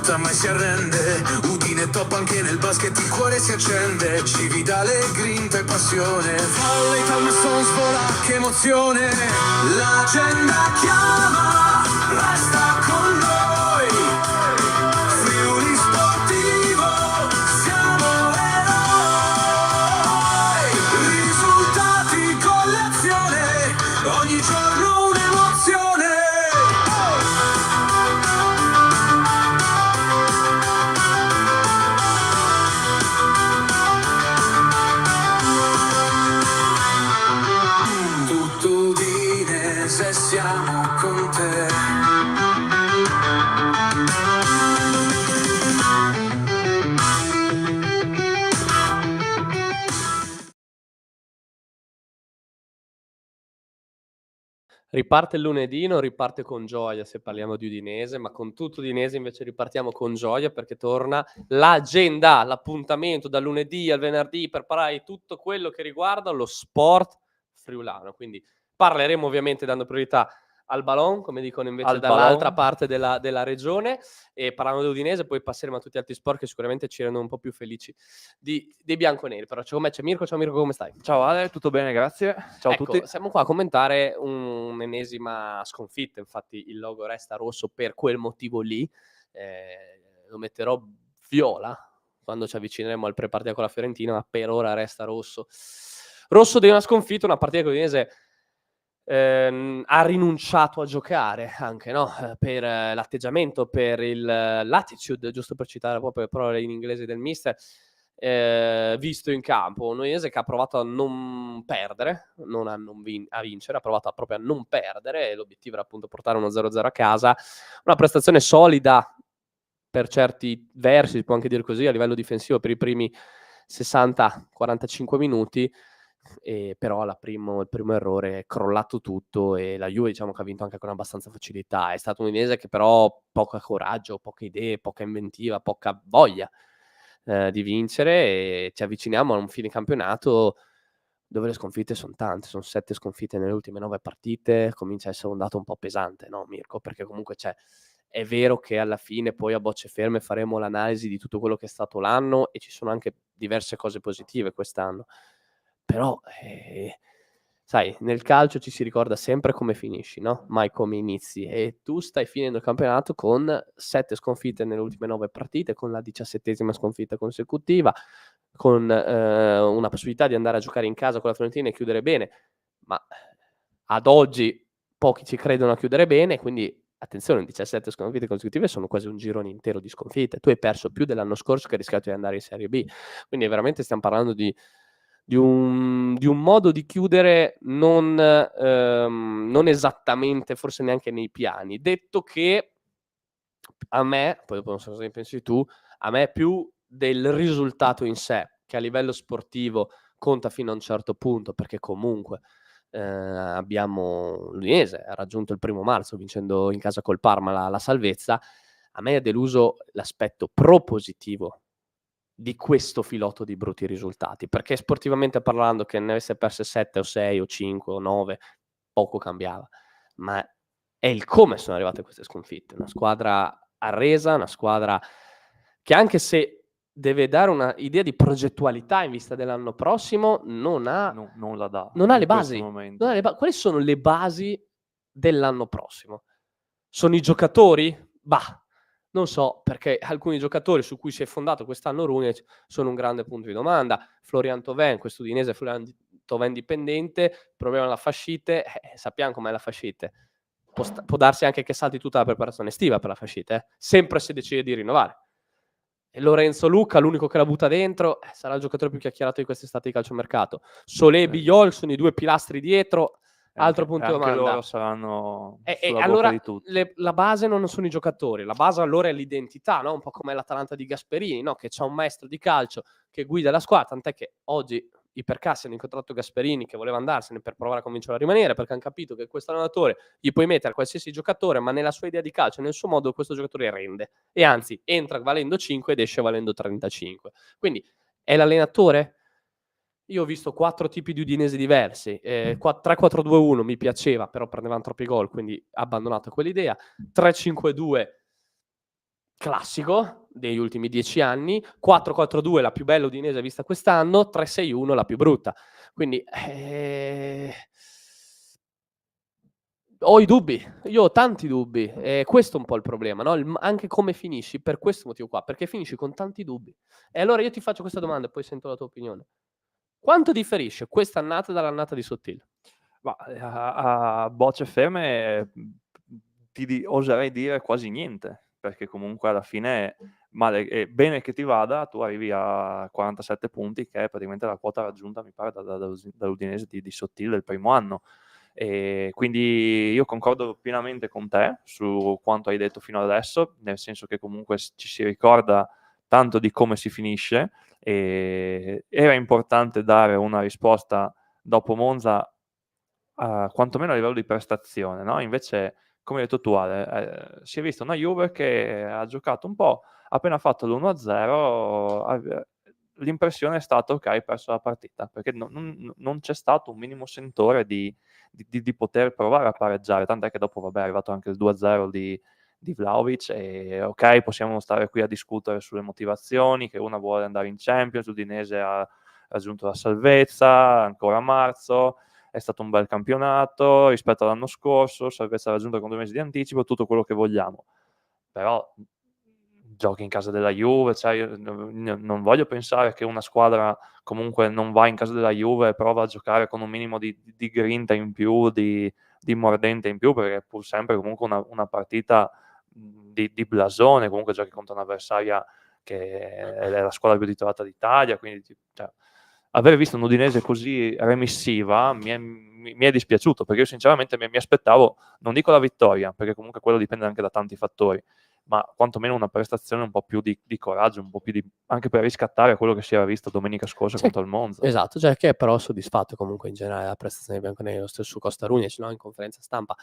lotta mai si arrende, Udine top anche nel basket, il cuore si accende, Cividale, grinta e passione, Volley, Palmerston svola, che emozione, l'agenda chiama, resta con noi, Friuli Sportivo, siamo eroi, risultati con l'azione, ogni giorno un'emozione. Se siamo con te. Riparte il lunedì, non riparte con gioia se parliamo di Udinese, ma con tutto Udinese invece ripartiamo con gioia perché torna l'agenda, l'appuntamento dal lunedì al venerdì per parlare di tutto quello che riguarda lo sport friulano. Quindi parleremo ovviamente dando priorità al Ballon, come dicono invece Al dall'altra Ballon. parte della regione, e parlando di Udinese poi passeremo a tutti gli altri sport che sicuramente ci rendono un po' più felici dei bianconeri. Però con me c'è Mirko. Ciao Mirko, come stai? Ciao Ale, tutto bene, grazie. Ciao a Ecco, tutti. siamo qua a commentare un'ennesima sconfitta, infatti il logo resta rosso per quel motivo lì, lo metterò viola quando ci avvicineremo al pre-partita con la Fiorentina, ma per ora resta rosso. Rosso di una sconfitta, una partita che l'Udinese ha rinunciato a giocare anche, no? Per l'atteggiamento, per l'attitude, giusto per citare proprio le parole in inglese del mister, visto in campo. Un Udinese che ha provato a non perdere, non a vincere, ha provato proprio a non perdere, e l'obiettivo era appunto portare uno 0-0 a casa. Una prestazione solida per certi versi, si può anche dire così, a livello difensivo per i primi 60-45 minuti, però il primo errore è crollato tutto e la Juve diciamo che ha vinto anche con abbastanza facilità. È stato un Udinese che però poco coraggio, poche idee, poca inventiva, poca voglia di vincere, e ci avviciniamo a un fine campionato dove le sconfitte sono tante, sono 7 sconfitte nelle ultime 9 partite, comincia a essere un dato un po' pesante, no Mirko? Perché comunque è vero che alla fine poi a bocce ferme faremo l'analisi di tutto quello che è stato l'anno e ci sono anche diverse cose positive quest'anno, però sai, nel calcio ci si ricorda sempre come finisci, no? Mai come inizi, e tu stai finendo il campionato con 7 sconfitte nelle ultime 9 partite, con la 17ª sconfitta consecutiva, con una possibilità di andare a giocare in casa con la Fiorentina e chiudere bene, ma ad oggi pochi ci credono a chiudere bene, quindi attenzione, 17 sconfitte consecutive sono quasi un girone intero di sconfitte. Tu hai perso più dell'anno scorso che hai rischiato di andare in Serie B, quindi veramente stiamo parlando di un modo di chiudere non esattamente, forse neanche nei piani. Detto che a me, poi dopo non so cosa ne pensi tu, a me più del risultato in sé, che a livello sportivo conta fino a un certo punto, perché comunque abbiamo l'Udinese ha raggiunto il 1° marzo vincendo in casa col Parma la salvezza. A me è deluso l'aspetto propositivo di questo filotto di brutti risultati, perché sportivamente parlando, che ne avesse perse 7 o 6 o 5 o 9, poco cambiava, ma è il come sono arrivate queste sconfitte. Una squadra arresa, una squadra che, anche se deve dare una idea di progettualità in vista dell'anno prossimo, non ha non la non ha in le questo basi. momento. Non ha le quali sono le basi dell'anno prossimo? Sono i giocatori? Bah, non so, perché alcuni giocatori su cui si è fondato quest'anno Runec sono un grande punto di domanda. Florian Thauvin, questo udinese Florian Thauvin dipendente, problema alla fascite, sappiamo com'è la fascite. Può darsi anche che salti tutta la preparazione estiva per la fascite, sempre se decide di rinnovare. E Lorenzo Lucca, l'unico che la butta dentro, sarà il giocatore più chiacchierato di quest'estate di calciomercato. Solé e Bigliol sono i 2 pilastri dietro, altro punto di anche domanda. loro saranno E sulla allora bocca di tutti. la base non sono i giocatori, la base allora è l'identità, no? Un po' come l'Atalanta di Gasperini, no? Che c'ha un maestro di calcio che guida la squadra, tant'è che oggi i Percassi hanno incontrato Gasperini che voleva andarsene per provare a convincerlo a rimanere, perché hanno capito che questo allenatore gli puoi mettere qualsiasi giocatore, ma nella sua idea di calcio, nel suo modo, questo giocatore rende, e anzi entra valendo 5 ed esce valendo 35. Quindi è l'allenatore? Io ho visto 4 tipi di udinesi diversi, 3-4-2-1 mi piaceva, però prendevano troppi gol, quindi abbandonato quell'idea. 3-5-2 classico degli ultimi 10 anni, 4-4-2 la più bella Udinese vista quest'anno, 3-6-1 la più brutta. Quindi ho i dubbi, io ho tanti dubbi, e questo è un po' il problema, no? Anche come finisci, per questo motivo qua, perché finisci con tanti dubbi. E allora io ti faccio questa domanda e poi sento la tua opinione. Quanto differisce quest'annata dall'annata di Sottil? Ma a bocce ferme oserei dire quasi niente, perché comunque alla fine bene che ti vada, tu arrivi a 47 punti, che è praticamente la quota raggiunta, mi pare, dall'Udinese di Sottil del primo anno. E quindi io concordo pienamente con te su quanto hai detto fino adesso, nel senso che comunque ci si ricorda tanto di come si finisce, e era importante dare una risposta dopo Monza, quantomeno a livello di prestazione, no? Invece, come hai detto tu, Ale, si è vista una Juve che ha giocato un po', appena fatto l'1-0, l'impressione è stata: ok, hai perso la partita, perché non c'è stato un minimo sentore di poter provare a pareggiare, tant'è che dopo, vabbè, è arrivato anche il 2-0 di Vlahovic, e ok, possiamo stare qui a discutere sulle motivazioni, che una vuole andare in Champions, l'Udinese ha raggiunto la salvezza ancora a marzo, è stato un bel campionato rispetto all'anno scorso, salvezza raggiunta con 2 mesi di anticipo, tutto quello che vogliamo. Però giochi in casa della Juve, cioè io non voglio pensare che una squadra comunque non va in casa della Juve e prova a giocare con un minimo di grinta in più, di mordente in più, perché è pur sempre comunque una partita di blasone, comunque giochi contro un'avversaria che è la squadra più titolata d'Italia, quindi cioè, aver visto un Udinese così remissiva mi è dispiaciuto, perché io sinceramente mi aspettavo, non dico la vittoria, perché comunque quello dipende anche da tanti fattori, ma quantomeno una prestazione un po' più di coraggio, un po' più anche per riscattare quello che si era visto domenica scorsa contro il Monza. Esatto, cioè che è però soddisfatto comunque in generale della prestazione di bianconero. Lo stesso Costa Runic, no? In conferenza stampa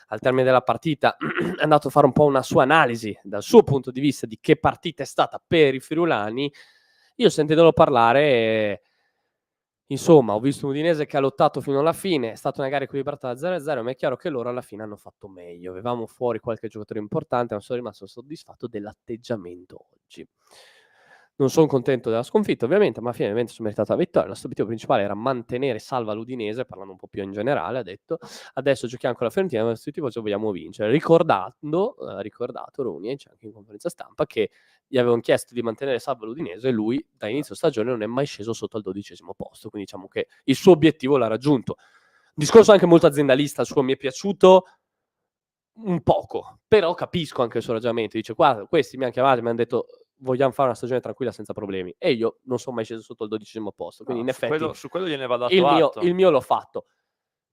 al termine della partita è andato a fare un po' una sua analisi dal suo punto di vista di che partita è stata per i friulani. Io sentendolo parlare, insomma, ho visto un Udinese che ha lottato fino alla fine, è stata una gara equilibrata da 0-0, ma è chiaro che loro alla fine hanno fatto meglio. Avevamo fuori qualche giocatore importante, ma sono rimasto soddisfatto dell'atteggiamento oggi. Non sono contento della sconfitta, ovviamente, ma finalmente sono meritato la vittoria. Il nostro obiettivo principale era mantenere salva l'Udinese, parlando un po' più in generale, ha detto. Adesso giochiamo con la Fiorentina, il nostro obiettivo vogliamo vincere. Ricordato Runic anche in conferenza stampa che gli avevano chiesto di mantenere salva l'Udinese e lui da inizio stagione non è mai sceso sotto al 12° posto, quindi diciamo che il suo obiettivo l'ha raggiunto. Discorso anche molto aziendalista, il suo mi è piaciuto un poco, però capisco anche il suo ragionamento. Dice: guarda, questi mi hanno chiamato e mi hanno detto vogliamo fare una stagione tranquilla senza problemi, e io non sono mai sceso sotto il 12° posto, quindi No, in effetti su quello gliene va dato atto. il mio l'ho fatto.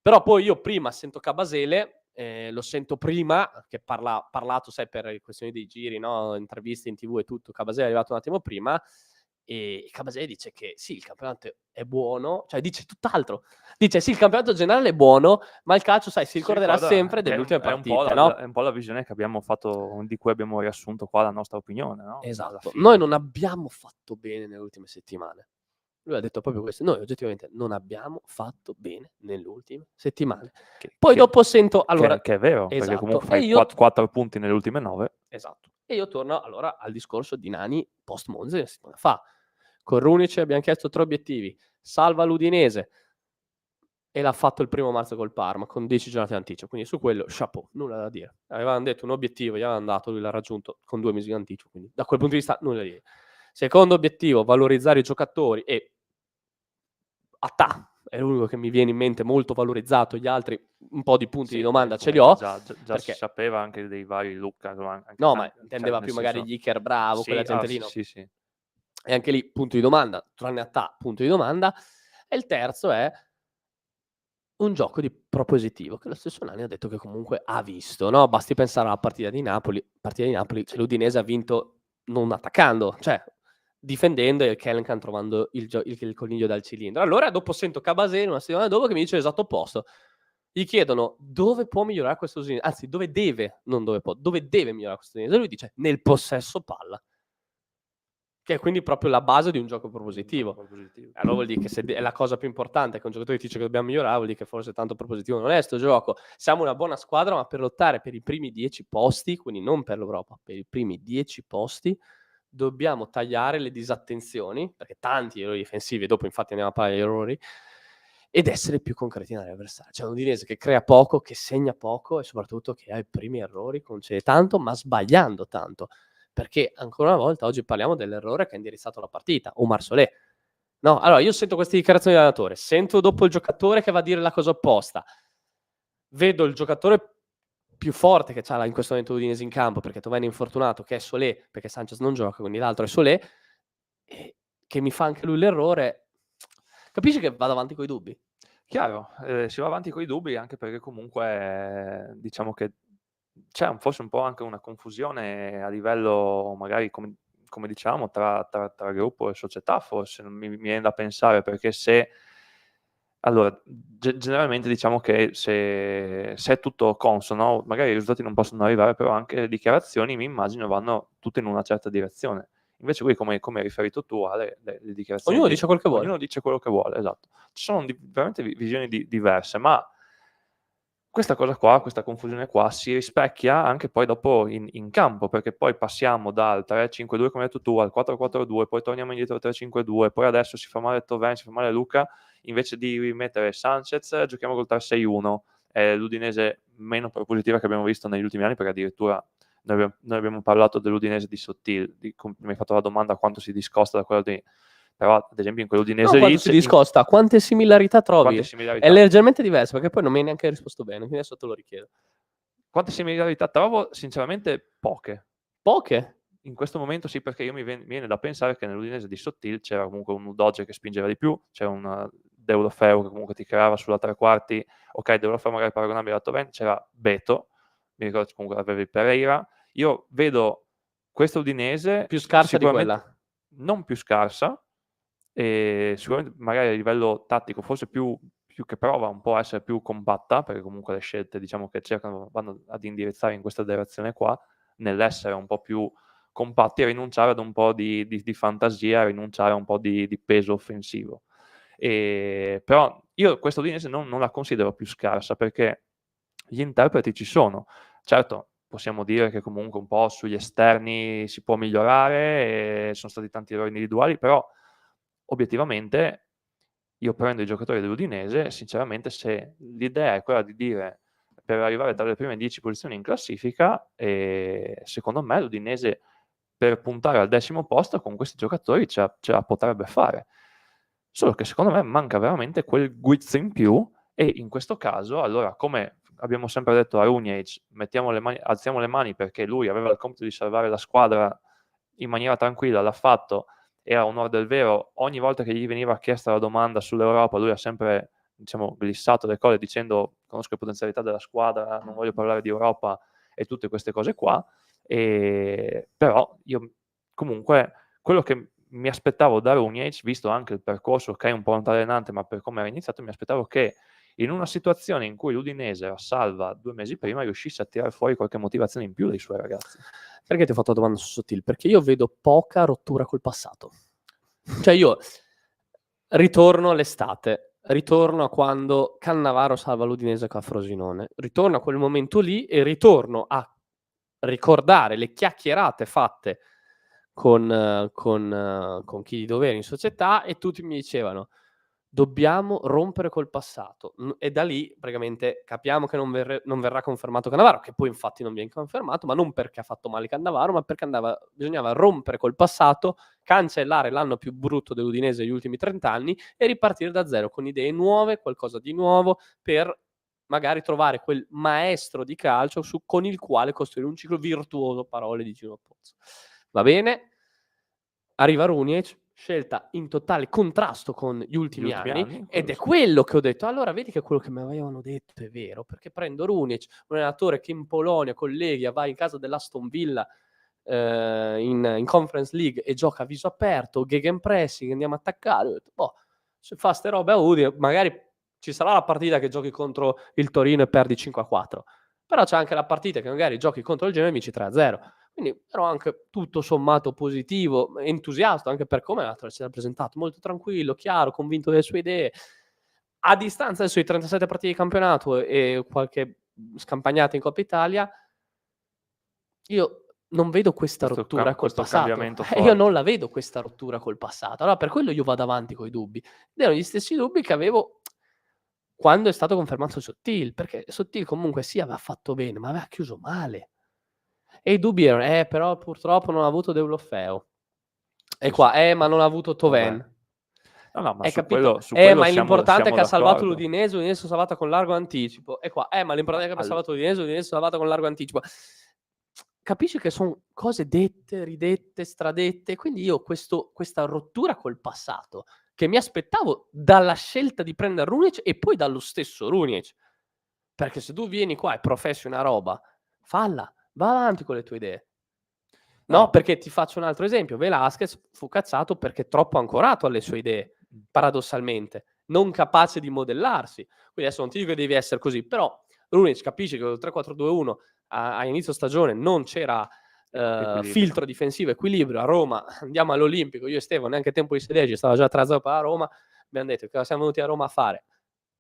Però poi io prima sento Cabasele, lo sento prima che parlato, sai, per questioni dei giri, no? Interviste in TV e tutto. Cabasele è arrivato un attimo prima e Cabasele dice che sì, il campionato è buono, cioè dice tutt'altro. Dice sì, il campionato generale è buono, ma il calcio, sai, si ricorderà sempre delle ultime partite, no? È un po' la visione che abbiamo fatto, di cui abbiamo riassunto qua la nostra opinione, no? Esatto. Noi non abbiamo fatto bene nelle ultime settimane. Lui ha detto proprio questo: noi oggettivamente non abbiamo fatto bene nelle ultime settimane. Poi dopo sento allora che è vero, perché esatto, comunque e fai io 4 punti nelle ultime 9. esatto. E io torno allora al discorso di Nani post Monza una settimana fa. Con Runic abbiamo chiesto 3 obiettivi: salva l'Udinese, e l'ha fatto il 1° marzo col Parma con 10 giornate di anticipo, quindi su quello chapeau, nulla da dire. Avevano detto un obiettivo, gli avevano dato, lui l'ha raggiunto con 2 mesi di anticipo, quindi da quel punto di vista nulla da dire. Secondo obiettivo, valorizzare i giocatori, e Attà è l'unico che mi viene in mente molto valorizzato, gli altri un po' di punti di domanda ce li ho. Già perché si sapeva anche dei vari Lucca. No, ma intendeva più magari gli Iker Bravo, quella gente lì, no? Sì. E anche lì punto di domanda, tranne Attà, punto di domanda. E il terzo è un gioco di propositivo, che lo stesso Nani ha detto che comunque ha visto, no? Basti pensare alla partita di Napoli che l'Udinese ha vinto non attaccando, cioè difendendo, e il Kellenkan trovando il coniglio dal cilindro. Allora dopo sento Cabasele una settimana dopo che mi dice l'esatto opposto. Gli chiedono dove può migliorare questo Udinese, anzi dove deve migliorare questo Udinese, e lui dice nel possesso palla. che è quindi proprio la base di un gioco propositivo. Propositivo. Allora vuol dire che se è la cosa più importante che un giocatore ti dice che dobbiamo migliorare, vuol dire che forse tanto propositivo non è sto gioco. Siamo una buona squadra, ma per lottare per i primi 10 posti, quindi non per l'Europa, per i primi 10 posti, dobbiamo tagliare le disattenzioni, perché tanti errori difensivi, e dopo infatti andiamo a parlare degli errori, ed essere più concreti nell'area avversaria. C'è un Udinese che crea poco, che segna poco e soprattutto che ha i primi errori, concede tanto, ma sbagliando tanto. Perché ancora una volta oggi parliamo dell'errore che ha indirizzato la partita, Oumar Solé. No, allora io sento queste dichiarazioni dell'allenatore, sento dopo il giocatore che va a dire la cosa opposta, vedo il giocatore più forte che c'ha in questo momento l'Udinese in campo, perché Toveni è infortunato, che è Solé, perché Sanchez non gioca, quindi l'altro è Solé, e che mi fa anche lui l'errore. Capisci che vado avanti coi dubbi? Chiaro, si va avanti coi dubbi anche perché comunque diciamo che c'è forse un po' anche una confusione a livello magari come diciamo tra gruppo e società, forse mi viene da pensare, perché se allora generalmente diciamo che se è tutto consono, magari i risultati non possono arrivare, però anche le dichiarazioni mi immagino vanno tutte in una certa direzione. Invece qui, come hai riferito tu, Ale, le dichiarazioni Ognuno dice quel che vuole. Ognuno dice quello che vuole, esatto. Ci sono veramente visioni diverse, ma questa cosa qua, questa confusione qua, si rispecchia anche poi dopo in campo, perché poi passiamo dal 3-5-2, come hai detto tu, al 4-4-2, poi torniamo indietro al 3-5-2, poi adesso si fa male Toveni, si fa male Luca, invece di rimettere Sanchez, giochiamo col 3-6-1. È l'Udinese meno propositiva che abbiamo visto negli ultimi anni, perché addirittura noi abbiamo parlato dell'Udinese di Sottil, mi hai fatto la domanda quanto si discosta da quello di... Però, ad esempio, in quell'Udinese No, quanto si discosta, quante similarità trovi? quante similarità? È leggermente diverso, perché poi non mi hai neanche risposto bene, quindi adesso te lo richiedo. Quante similarità trovo? Sinceramente poche. Poche? In questo momento sì, perché mi viene da pensare che nell'Udinese di Sottil c'era comunque un Udoge che spingeva di più, c'era un Deulofeu che comunque ti creava sulla tre quarti, ok, Deulofeu magari paragonabile a Toveni, c'era Beto, mi ricordo che comunque avevi Pereira. Io vedo questa Udinese più scarsa di sicuramente quella. non più scarsa, e sicuramente magari a livello tattico forse più che prova un po' a essere più compatta, perché comunque le scelte diciamo che vanno ad indirizzare in questa direzione qua, nell'essere un po' più compatti e rinunciare ad un po' di fantasia, rinunciare a un po' di peso offensivo. Però io questa Udinese non la considero più scarsa, perché gli interpreti ci sono. Certo, possiamo dire che comunque un po' sugli esterni si può migliorare, e sono stati tanti errori individuali, però obiettivamente io prendo i giocatori dell'Udinese, sinceramente se l'idea è quella di dire per arrivare tra le prime 10 posizioni in classifica, secondo me l'Udinese per puntare al 10° posto con questi giocatori ce la potrebbe fare. Solo che secondo me manca veramente quel guizzo in più, e in questo caso, allora, come abbiamo sempre detto a Runjaic, alziamo le mani, perché lui aveva il compito di salvare la squadra in maniera tranquilla, l'ha fatto, era onore del vero. Ogni volta che gli veniva chiesta la domanda sull'Europa, lui ha sempre, diciamo, glissato le cose dicendo conosco le potenzialità della squadra, non voglio parlare di Europa e tutte queste cose qua. Però io comunque quello che mi aspettavo da Runjaic, visto anche il percorso che è un po' altalenante, ma per come era iniziato, mi aspettavo che in una situazione in cui l'Udinese era salva 2 mesi prima riuscisse a tirare fuori qualche motivazione in più dai suoi ragazzi. Perché ti ho fatto la domanda su Sottil? Perché io vedo poca rottura col passato. Cioè io ritorno all'estate, ritorno a quando Cannavaro salva l'Udinese con Frosinone, ritorno a quel momento lì e ritorno a ricordare le chiacchierate fatte con chi di dovere in società, e tutti mi dicevano dobbiamo rompere col passato, e da lì praticamente capiamo che non verrà confermato Cannavaro, che poi infatti non viene confermato, ma non perché ha fatto male Cannavaro, ma perché bisognava rompere col passato, cancellare l'anno più brutto dell'Udinese degli ultimi 30 anni e ripartire da zero con idee nuove, qualcosa di nuovo, per magari trovare quel maestro di calcio con il quale costruire un ciclo virtuoso, parole di Gino Pozzo. Va bene, arriva Runjaic, scelta in totale contrasto con gli ultimi anni, ed è quello che ho detto, allora vedi che quello che mi avevano detto è vero, perché prendo Runjaic, un allenatore che in Polonia con Legia va in casa dell'Aston Villa in Conference League e gioca a viso aperto, gegenpressing, andiamo a attaccare, ho detto, boh, se fa ste robe a Udine, magari ci sarà la partita che giochi contro il Torino e perdi 5-4, però c'è anche la partita che magari giochi contro il Genoa e vinci 3-0. Quindi quindi ero anche tutto sommato positivo, entusiasta anche per come si era presentato, molto tranquillo, chiaro, convinto delle sue idee. A distanza adesso di 37 partite di campionato e qualche scampagnata in Coppa Italia, io non vedo questa rottura col questo passato. cambiamento Io forte. non la vedo questa rottura col passato. Allora per quello io vado avanti coi dubbi. Ed erano gli stessi dubbi che avevo quando è stato confermato Sottil, perché Sottil comunque sì, aveva fatto bene, ma aveva chiuso male. E i dubbi erano, però purtroppo non ha avuto Deulofeu. E Sì, qua, sì. ma non ha avuto Toven. Vabbè. No, ma Hai su capito? quello, su quello Ma siamo l'importante è che ha salvato d'accordo. l'Udinese l'ha salvata con largo anticipo. E qua, ma l'importante è che abbia salvato l'Udinese l'ha salvata con largo anticipo. Capisci che sono cose dette, ridette, stradette, quindi io questa rottura col passato, che mi aspettavo dalla scelta di prendere Runic e poi dallo stesso Runic. Perché se tu vieni qua e professi una roba, falla, va avanti con le tue idee. No, perché ti faccio un altro esempio. Velasquez fu cazzato perché troppo ancorato alle sue idee, paradossalmente, non capace di modellarsi. Quindi adesso non ti dico che devi essere così, però Runic capisce che con il 3-4-2-1 a inizio stagione non c'era filtro difensivo, equilibrio. A Roma andiamo all'Olimpico, io e Stefano neanche tempo di sederci, stava già 3-0 per la Roma, abbiamo detto che siamo venuti a Roma a fare.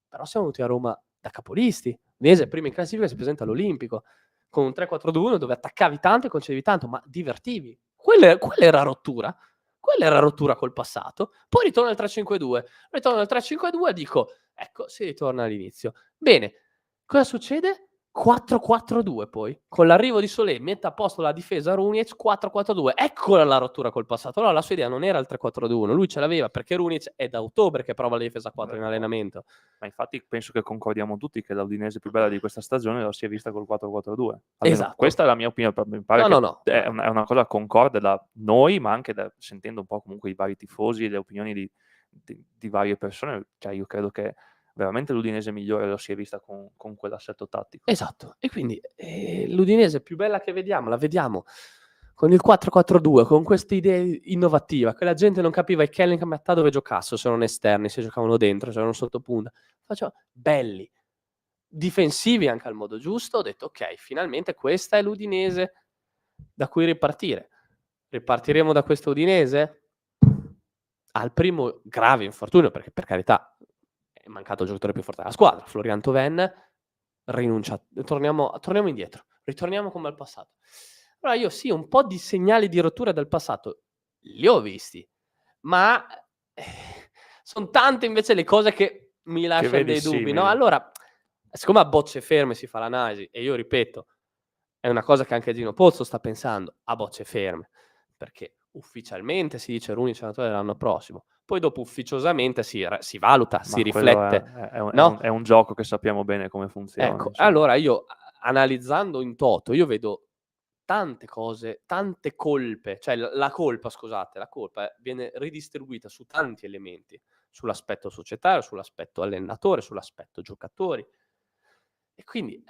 Però siamo venuti a Roma da capolisti. Udinese prima in classifica si presenta all'Olimpico con un 3-4-2-1 dove attaccavi tanto e concedevi tanto, ma divertivi. Quella era rottura. Quella era rottura col passato. Poi ritorno al 3-5-2. Ritorno al 3-5-2 e dico, ecco, si ritorna all'inizio. Bene, cosa succede? 4-4-2 poi, con l'arrivo di Solé, mette a posto la difesa Runic, 4-4-2, eccola la rottura col passato. Allora la sua idea non era il 3-4-2-1, lui ce l'aveva perché Runic è da ottobre che prova la difesa 4 in allenamento. Ma infatti penso che concordiamo tutti che l'Udinese più bella di questa stagione la si è vista col 4-4-2. Esatto. Questa è la mia opinione, mi pare No. È una cosa concorde da noi, ma anche sentendo un po' comunque i vari tifosi e le opinioni di varie persone, cioè io credo che veramente l'Udinese migliore lo si è vista con quell'assetto tattico. Esatto, e quindi l'Udinese più bella che vediamo, la vediamo con il 4-4-2, con questa idea innovativa, che la gente non capiva i Kelling a metà dove giocassero, se non esterni, se giocavano dentro, se erano sottopunta. Facciamo belli, difensivi anche al modo giusto. Ho detto, ok, finalmente questa è l'Udinese da cui ripartire. Ripartiremo da questo Udinese? Al primo grave infortunio, perché per carità è mancato il giocatore più forte della squadra, Florian Thauvin, rinunciato. Torniamo indietro, ritorniamo come al passato. Allora io sì, un po' di segnali di rottura del passato li ho visti, ma sono tante invece le cose che mi lasciano dei dubbi, no? Allora, siccome a bocce ferme si fa l'analisi, e io ripeto, è una cosa che anche Gino Pozzo sta pensando, a bocce ferme, perché ufficialmente si dice Runic allenatore dell'anno prossimo, poi dopo ufficiosamente si valuta, ma si riflette. È un gioco che sappiamo bene come funziona. Ecco, allora io analizzando in toto, io vedo tante cose, tante colpe, cioè la colpa viene ridistribuita su tanti elementi, sull'aspetto societario, sull'aspetto allenatore, sull'aspetto giocatori. E quindi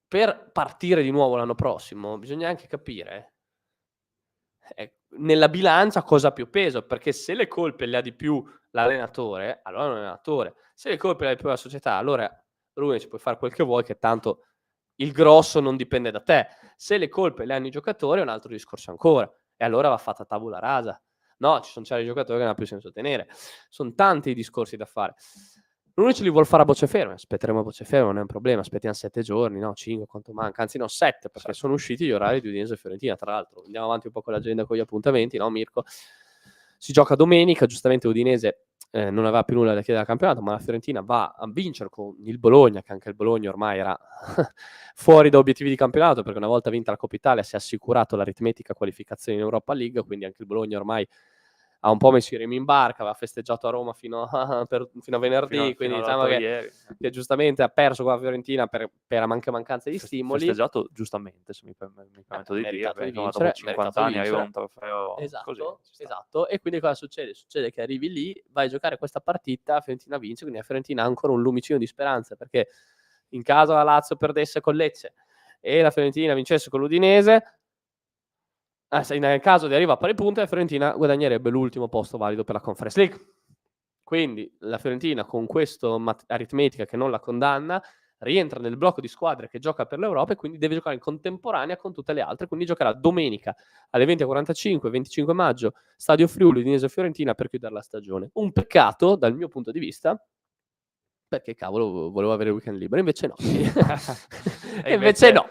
per partire di nuovo l'anno prossimo bisogna anche capire nella bilancia cosa ha più peso, perché se le colpe le ha di più l'allenatore, allora non è l'allenatore. Se le colpe le ha di più la società, allora Runic puoi fare quel che vuoi, che tanto il grosso non dipende da te. Se le colpe le hanno i giocatori è un altro discorso ancora, e allora va fatta tabula rasa. No, ci sono certi giocatori che non ha più senso tenere. Sono tanti i discorsi da fare. Runic li vuol fare a bocce ferme, aspetteremo a bocce ferme, non è un problema, aspettiamo 7 giorni, no, 5, quanto manca, anzi no, 7, perché sono usciti gli orari di Udinese e Fiorentina, tra l'altro. Andiamo avanti un po' con l'agenda, con gli appuntamenti, no Mirko? Si gioca domenica, giustamente Udinese non aveva più nulla da chiedere al campionato, ma la Fiorentina va a vincere con il Bologna, che anche il Bologna ormai era fuori da obiettivi di campionato, perché una volta vinta la Coppa Italia si è assicurato l'aritmetica qualificazione in Europa League, quindi anche il Bologna ormai ha un po' messo i remi in barca, aveva festeggiato a Roma fino a venerdì, quindi diciamo che giustamente ha perso con la Fiorentina per mancanza di stimoli. Festeggiato giustamente, se mi permetto di dire, di dopo vincere, 50 anni arriva un trofeo esatto, e quindi cosa succede? Succede che arrivi lì, vai a giocare questa partita, la Fiorentina vince, quindi la Fiorentina ha ancora un lumicino di speranza, perché in caso la Lazio perdesse con Lecce e la Fiorentina vincesse con l'Udinese, nel caso di arriva a pari punti, la Fiorentina guadagnerebbe l'ultimo posto valido per la Conference League. Quindi la Fiorentina con questa aritmetica che non la condanna rientra nel blocco di squadre che gioca per l'Europa e quindi deve giocare in contemporanea con tutte le altre, quindi giocherà domenica alle 20:45, 25 maggio, Stadio Friuli, Udinese-Fiorentina per chiudere la stagione. Un peccato dal mio punto di vista, perché cavolo volevo avere il weekend libero, invece no. E invece no,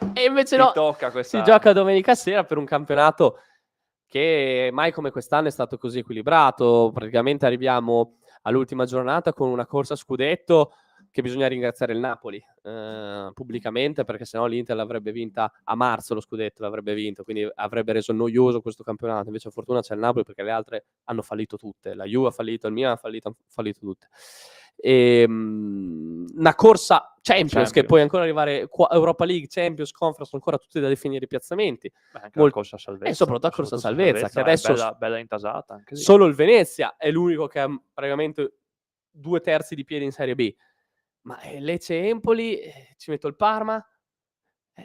ti tocca si quest'anno. gioca domenica sera per un campionato che mai come quest'anno è stato così equilibrato. Praticamente arriviamo all'ultima giornata con una corsa a scudetto che bisogna ringraziare il Napoli pubblicamente, perché sennò l'Inter l'avrebbe vinta a marzo, lo scudetto l'avrebbe vinto, quindi avrebbe reso noioso questo campionato. Invece a fortuna c'è il Napoli, perché le altre hanno fallito tutte, la Juve ha fallito, il Milan ha fallito tutte. Una corsa Champions, che puoi ancora arrivare Europa League, Champions, Conference, ancora tutti da definire i piazzamenti. Anche la corsa a salvezza, e soprattutto la corsa a salvezza, che adesso bella intasata anche lì. solo il Venezia è l'unico che ha praticamente 2/3 di piedi in Serie B, ma Lecce e Empoli, ci metto il Parma,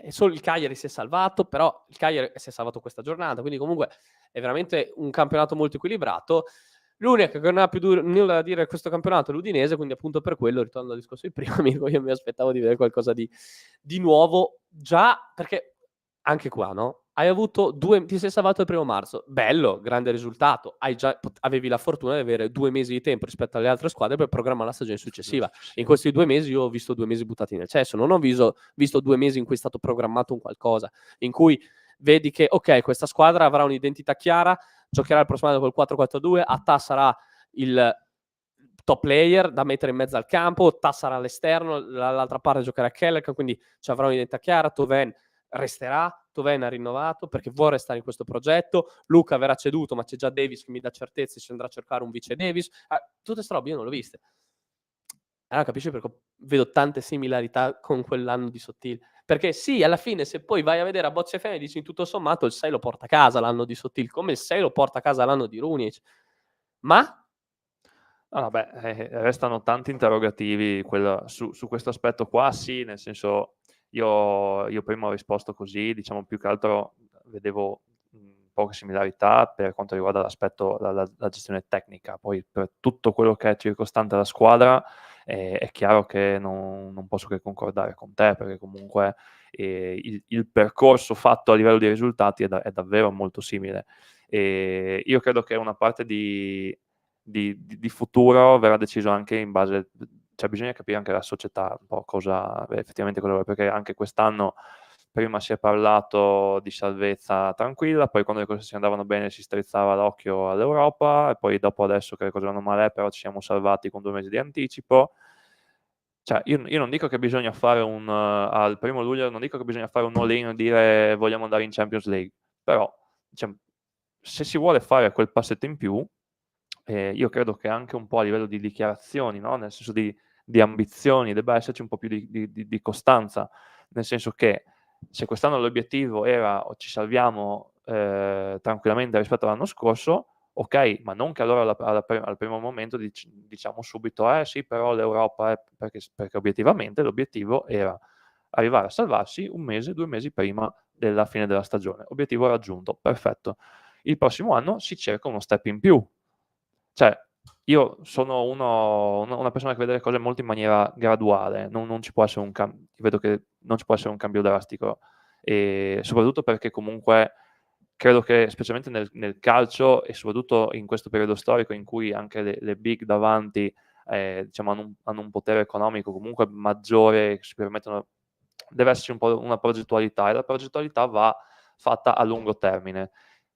solo il Cagliari si è salvato, però il Cagliari si è salvato questa giornata, quindi comunque è veramente un campionato molto equilibrato. L'unica che non ha più nulla da dire a questo campionato è l'Udinese, quindi appunto per quello, ritorno al discorso di prima, amico, io mi aspettavo di vedere qualcosa di nuovo, già perché anche qua, no? Ti sei salvato il 1° marzo, bello, grande risultato, avevi la fortuna di avere 2 mesi di tempo rispetto alle altre squadre per programmare la stagione successiva. In questi 2 mesi io ho visto 2 mesi buttati nel cesso, non ho visto 2 mesi in cui è stato programmato un qualcosa, in cui vedi che, ok, questa squadra avrà un'identità chiara, giocherà il prossimo anno col 4-4-2, Attà sarà il top player da mettere in mezzo al campo, Attà sarà all'esterno, dall'altra parte giocherà Keller, quindi ci avrà un'identità chiara, Toven resterà, Toven ha rinnovato perché vuole restare in questo progetto, Luca verrà ceduto, ma c'è già Davis che mi dà certezze, si andrà a cercare un vice Davis, tutte queste robe io non le ho viste. Allora capisci perché vedo tante similarità con quell'anno di Sottile, perché sì, alla fine se poi vai a vedere a bocce femmine dici in tutto sommato il 6 lo porta a casa l'anno di Sottile, come il 6 lo porta a casa l'anno di Runic, ma restano tanti interrogativi su questo aspetto qua. Sì, nel senso, io prima ho risposto così, diciamo, più che altro vedevo poche similarità per quanto riguarda l'aspetto, la gestione tecnica. Poi per tutto quello che è circostante alla squadra è chiaro che non posso che concordare con te, perché comunque il percorso fatto a livello di risultati è davvero molto simile. E io credo che una parte di futuro verrà deciso anche in base, cioè bisogna capire anche la società un po' cosa effettivamente cosa vuole, perché anche quest'anno prima si è parlato di salvezza tranquilla, poi quando le cose si andavano bene si strizzava l'occhio all'Europa, e poi dopo adesso che le cose vanno male però ci siamo salvati con 2 mesi di anticipo. Cioè io non dico che bisogna fare al 1° luglio non dico che bisogna fare un all-in e dire vogliamo andare in Champions League, però diciamo, se si vuole fare quel passetto in più, io credo che anche un po' a livello di dichiarazioni, no? Nel senso di ambizioni, debba esserci un po' più di costanza, nel senso che se quest'anno l'obiettivo era ci salviamo tranquillamente rispetto all'anno scorso, ok, ma non che allora al primo momento diciamo subito sì, però l'Europa perché obiettivamente l'obiettivo era arrivare a salvarsi 1 mese, 2 mesi prima della fine della stagione. Obiettivo raggiunto, perfetto. Il prossimo anno si cerca uno step in più. Cioè, io sono una persona che vede le cose molto in maniera graduale, non ci può essere vedo che non ci può essere un cambio drastico, e soprattutto perché comunque credo che specialmente nel calcio e soprattutto in questo periodo storico in cui anche le big davanti diciamo, hanno un potere economico comunque maggiore, che si permettono, deve esserci un po' una progettualità, e la progettualità va fatta a lungo termine.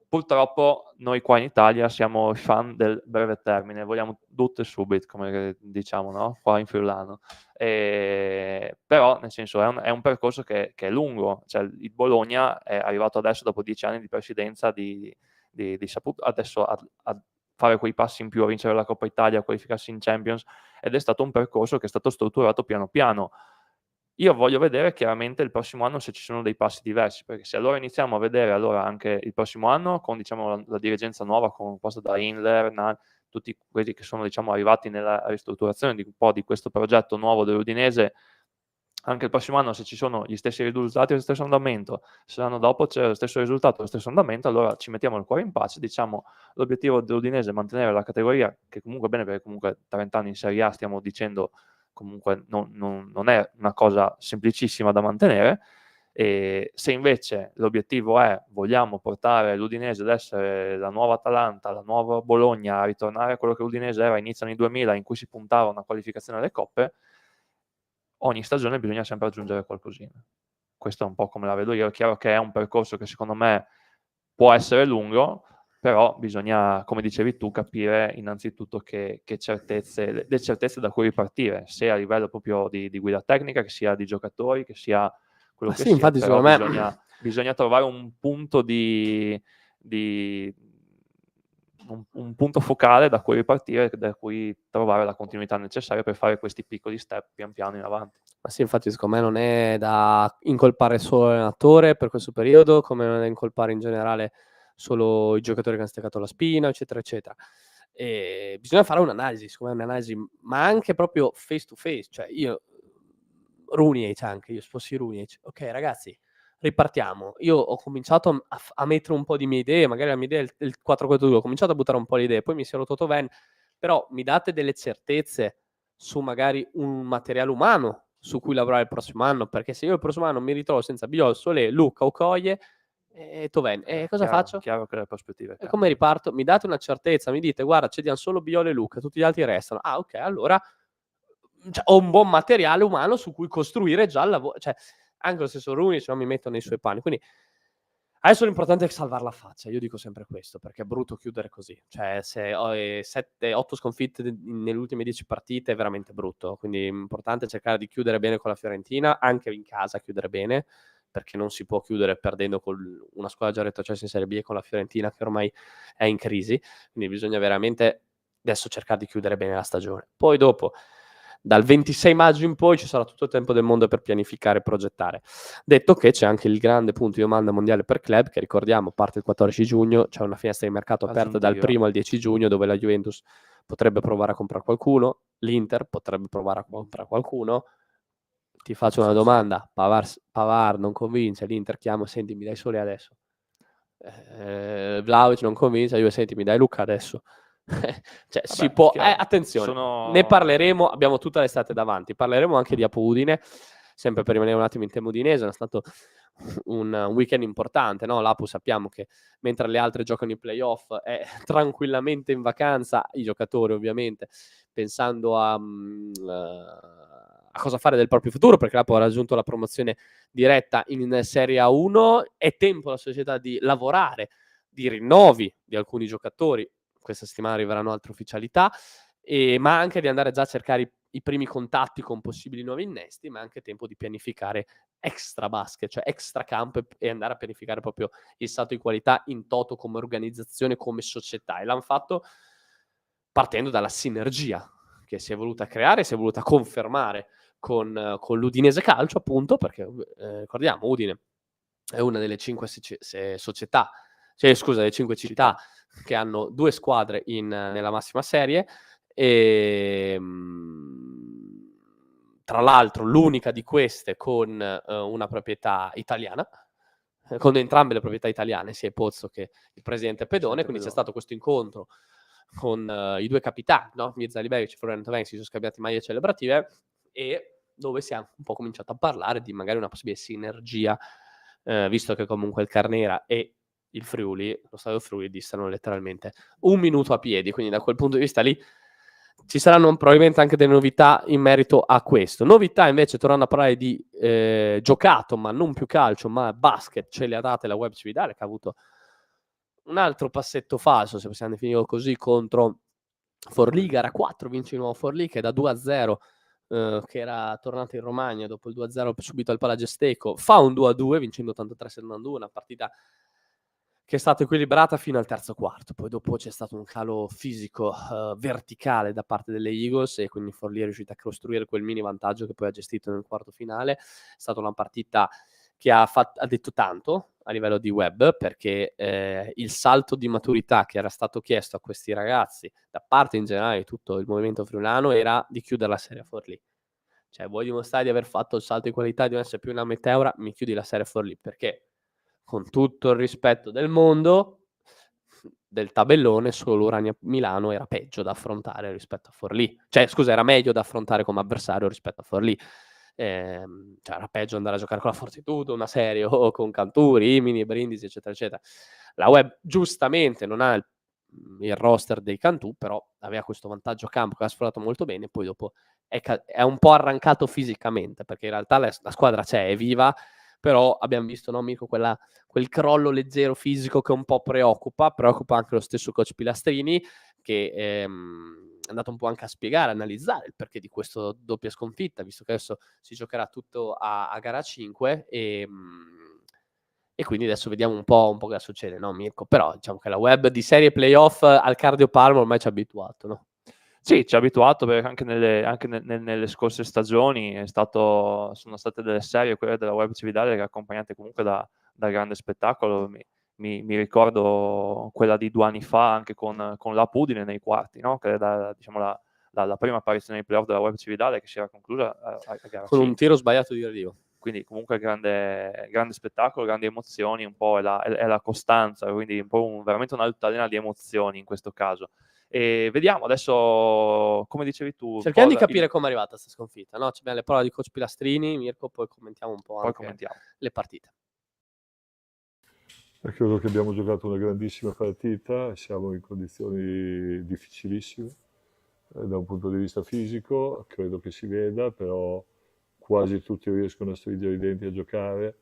Purtroppo noi qua in Italia siamo fan del breve termine, vogliamo tutto e subito, come diciamo, no? Qua in friulano. Però, nel senso, è un percorso che è lungo. Cioè, il Bologna è arrivato adesso, dopo 10 anni di presidenza, di saputo adesso a fare quei passi in più, a vincere la Coppa Italia, a qualificarsi in Champions, ed è stato un percorso che è stato strutturato piano piano. Io voglio vedere chiaramente il prossimo anno se ci sono dei passi diversi, perché se allora iniziamo a vedere allora anche il prossimo anno con diciamo la dirigenza nuova composta da Inler, tutti quelli che sono diciamo arrivati nella ristrutturazione di un po' di questo progetto nuovo dell'Udinese, anche il prossimo anno se ci sono gli stessi risultati e lo stesso andamento, se l'anno dopo c'è lo stesso risultato e lo stesso andamento, allora ci mettiamo il cuore in pace, diciamo l'obiettivo dell'Udinese è mantenere la categoria, che comunque è bene perché comunque 30 anni in Serie A stiamo dicendo comunque non è una cosa semplicissima da mantenere. E se invece l'obiettivo è vogliamo portare l'Udinese ad essere la nuova Atalanta, la nuova Bologna, a ritornare a quello che l'Udinese era a inizio anni 2000, in cui si puntava a una qualificazione alle coppe, ogni stagione bisogna sempre aggiungere qualcosina. Questo è un po' come la vedo io. È chiaro che è un percorso che secondo me può essere lungo, però bisogna, come dicevi tu, capire innanzitutto che certezze, le certezze da cui ripartire, sia a livello proprio di guida tecnica, che sia di giocatori, che sia quello Ma che sì, sia. infatti Però secondo me bisogna trovare un punto un punto focale da cui ripartire, da cui trovare la continuità necessaria per fare questi piccoli step pian piano in avanti. Ma sì, infatti secondo me non è da incolpare solo l'allenatore per questo periodo, come non è da incolpare in generale solo i giocatori che han staccato la spina, eccetera, eccetera. Bisogna fare un'analisi, secondo me un'analisi, ma anche proprio face to face, cioè io Rounic anche, io se fossi Rounic: "Okay ragazzi, ripartiamo." Io ho cominciato a mettere un po' di mie idee, magari la mia idea è il 4-4-2, ho cominciato a buttare un po' le idee, poi mi si è rotto Toven, però mi date delle certezze su magari un materiale umano su cui lavorare il prossimo anno, perché se io il prossimo anno mi ritrovo senza Biol, Solé, Luca, Okoye e Toven, cosa faccio? Chiaro che le prospettive E come cambiano. riparto? Mi date una certezza, mi dite: "Guarda, cediam solo Biol e Luca, tutti gli altri restano." Ah okay, allora cioè ho un buon materiale umano su cui costruire già il cioè anche lo stesso Rooney, se no mi metto nei suoi panni. Quindi adesso l'importante è salvar la faccia, io dico sempre questo, perché è brutto chiudere così. Cioè se ho 7, 8 sconfitte nelle ultime 10 partite è veramente brutto, quindi è importante cercare di chiudere bene con la Fiorentina, anche in casa chiudere bene, perché non si può chiudere perdendo con una squadra già retrocessa in Serie B e con la Fiorentina che ormai è in crisi, quindi bisogna veramente adesso cercare di chiudere bene la stagione. Poi dopo, dal 26 maggio in poi ci sarà tutto il tempo del mondo per pianificare e progettare. Detto che c'è anche il grande punto di domanda mondiale per club, che ricordiamo parte il 14 giugno, c'è una finestra di mercato aperta dal Aggiuntiva. 1 al 10 giugno dove la Juventus potrebbe provare a comprare qualcuno, l'Inter potrebbe provare a comprare qualcuno. Ti faccio una Sì, sì. domanda: Pavard non convince, l'Inter chiama: "Senti, mi dai Solé adesso?" Vlahovic non convince, la Juve: "Senti, mi dai Luca adesso?" Cioè si Vabbè, può chiaro. attenzione, ne parleremo, abbiamo tutta l'estate davanti, parleremo anche di Apo Udine, sempre per rimanere un attimo in tema udinese, è stato un weekend importante, no, l'Apu sappiamo che mentre le altre giocano i playoff è tranquillamente in vacanza, i giocatori ovviamente, pensando a cosa fare del proprio futuro, perché l'Apu ha raggiunto la promozione diretta in Serie A1, è tempo alla società di lavorare, di rinnovi di alcuni giocatori, questa settimana arriveranno altre ufficialità, ma anche di andare già a cercare i primi contatti con possibili nuovi innesti, ma è anche tempo di pianificare extra basket, cioè extra campo e andare a pianificare proprio il salto di qualità in toto come organizzazione, come società. E l'hanno fatto partendo dalla sinergia che si è voluta creare, si è voluta confermare con l'Udinese Calcio, appunto, perché ricordiamo, Udine è una delle 5 società, cioè scusa, delle 5 città che hanno 2 squadre nella massima serie. Tra l'altro l'unica di queste con una proprietà italiana, con entrambe le proprietà italiane, sia Pozzo che il presidente Pedone, quindi c'è stato questo incontro con i 2 capitani, no? Mirza Alibegovic e Florian Thauvin si sono scambiati maglie celebrative e dove si è un po' cominciato a parlare di magari una possibile sinergia, visto che comunque il Carnera e il Friuli, lo stadio Friuli distano letteralmente 1 minuto a piedi, quindi da quel punto di vista lì ci saranno probabilmente anche delle novità in merito a questo. Novità invece, tornando a parlare di giocato, ma non più calcio, ma basket, ce le ha date la Web Cividale, che ha avuto un altro passetto falso, se possiamo definirlo così, contro Forlì, gara 4, vince di nuovo Forlì, che da 2-0, che era tornato in Romagna dopo il 2-0 subito al Palagesteco, fa un 2-2, vincendo 83-72, una partita che è stata equilibrata fino al terzo quarto. Poi dopo c'è stato un calo fisico verticale da parte delle Eagles e quindi Forlì è riuscita a costruire quel mini vantaggio che poi ha gestito nel quarto finale. È stata una partita che ha detto tanto a livello di Web, perché il salto di maturità che era stato chiesto a questi ragazzi da parte in generale di tutto il movimento friulano era di chiudere la serie a Forlì. Cioè, vuoi dimostrare di aver fatto il salto di qualità, di non essere più una meteora, mi chiudi la serie a Forlì, perché con tutto il rispetto del mondo, del tabellone solo l'Urania Milano era peggio da affrontare rispetto a Forlì. Cioè, scusa, era meglio da affrontare come avversario rispetto a Forlì. Cioè era peggio andare a giocare con la Fortitudo, una serie, o con Cantù, Rimini, Brindisi, eccetera, eccetera. La Web giustamente non ha il roster dei Cantù, però aveva questo vantaggio a campo che ha sfruttato molto bene, poi dopo è un po' arrancato fisicamente, perché in realtà la squadra c'è, è viva, però abbiamo visto, no, Mirko, quel crollo leggero fisico che un po' preoccupa anche lo stesso coach Pilastrini, che è andato un po' anche a spiegare, analizzare il perché di questa doppia sconfitta, visto che adesso si giocherà tutto a gara 5 e quindi adesso vediamo un po' cosa succede, no Mirko? Però diciamo che la Web di serie playoff al cardiopalmo ormai ci ha abituato, no? Sì, ci ha abituato, perché anche nelle scorse stagioni sono state delle serie, quelle della Web Cividale, che accompagnate comunque da grande spettacolo. Mi ricordo quella di 2 anni fa anche con la Pudine nei quarti, no? Che è diciamo la prima apparizione nei playoff della Web Cividale, che si era conclusa a gara con 5. un tiro sbagliato di arrivo. Quindi comunque grande spettacolo, grandi emozioni, un po' è la costanza, quindi un po' veramente un'altalena di emozioni in questo caso. E vediamo adesso, come dicevi tu, cerchiamo di capire come è arrivata questa sconfitta, no? Abbiamo le parole di coach Pilastrini, Mirko, poi commentiamo un po' anche le partite. Credo che abbiamo giocato una grandissima partita, siamo in condizioni difficilissime da un punto di vista fisico, credo che si veda, però quasi tutti riescono a stringere i denti a giocare,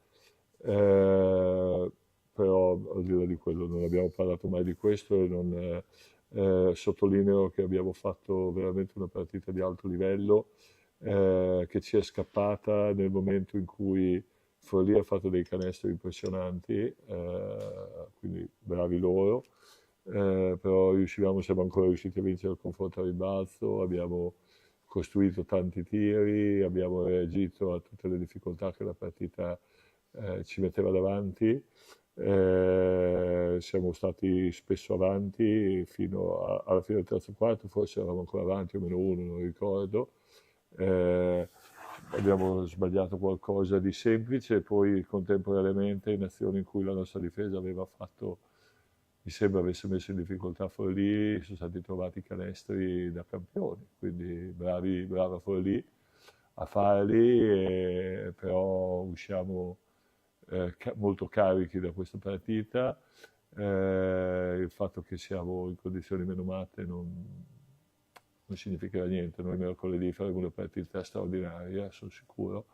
però al di là di quello non abbiamo parlato mai di questo e sottolineo che abbiamo fatto veramente una partita di alto livello che ci è scappata nel momento in cui Forlì ha fatto dei canestri impressionanti, quindi bravi loro, però siamo ancora riusciti a vincere il confronto a rimbalzo, abbiamo costruito tanti tiri, abbiamo reagito a tutte le difficoltà che la partita ci metteva davanti, siamo stati spesso avanti fino alla fine del terzo quarto, forse eravamo ancora avanti o -1, non ricordo. Abbiamo sbagliato qualcosa di semplice e poi contemporaneamente in azioni in cui la nostra difesa aveva fatto, mi sembra avesse messo in difficoltà Forlì, sono stati trovati canestri da campioni, quindi brava Forlì a farli, però usciamo molto carichi da questa partita. Il fatto che siamo in condizioni menomate non significherà niente, noi mercoledì faremo una partita straordinaria, sono sicuro,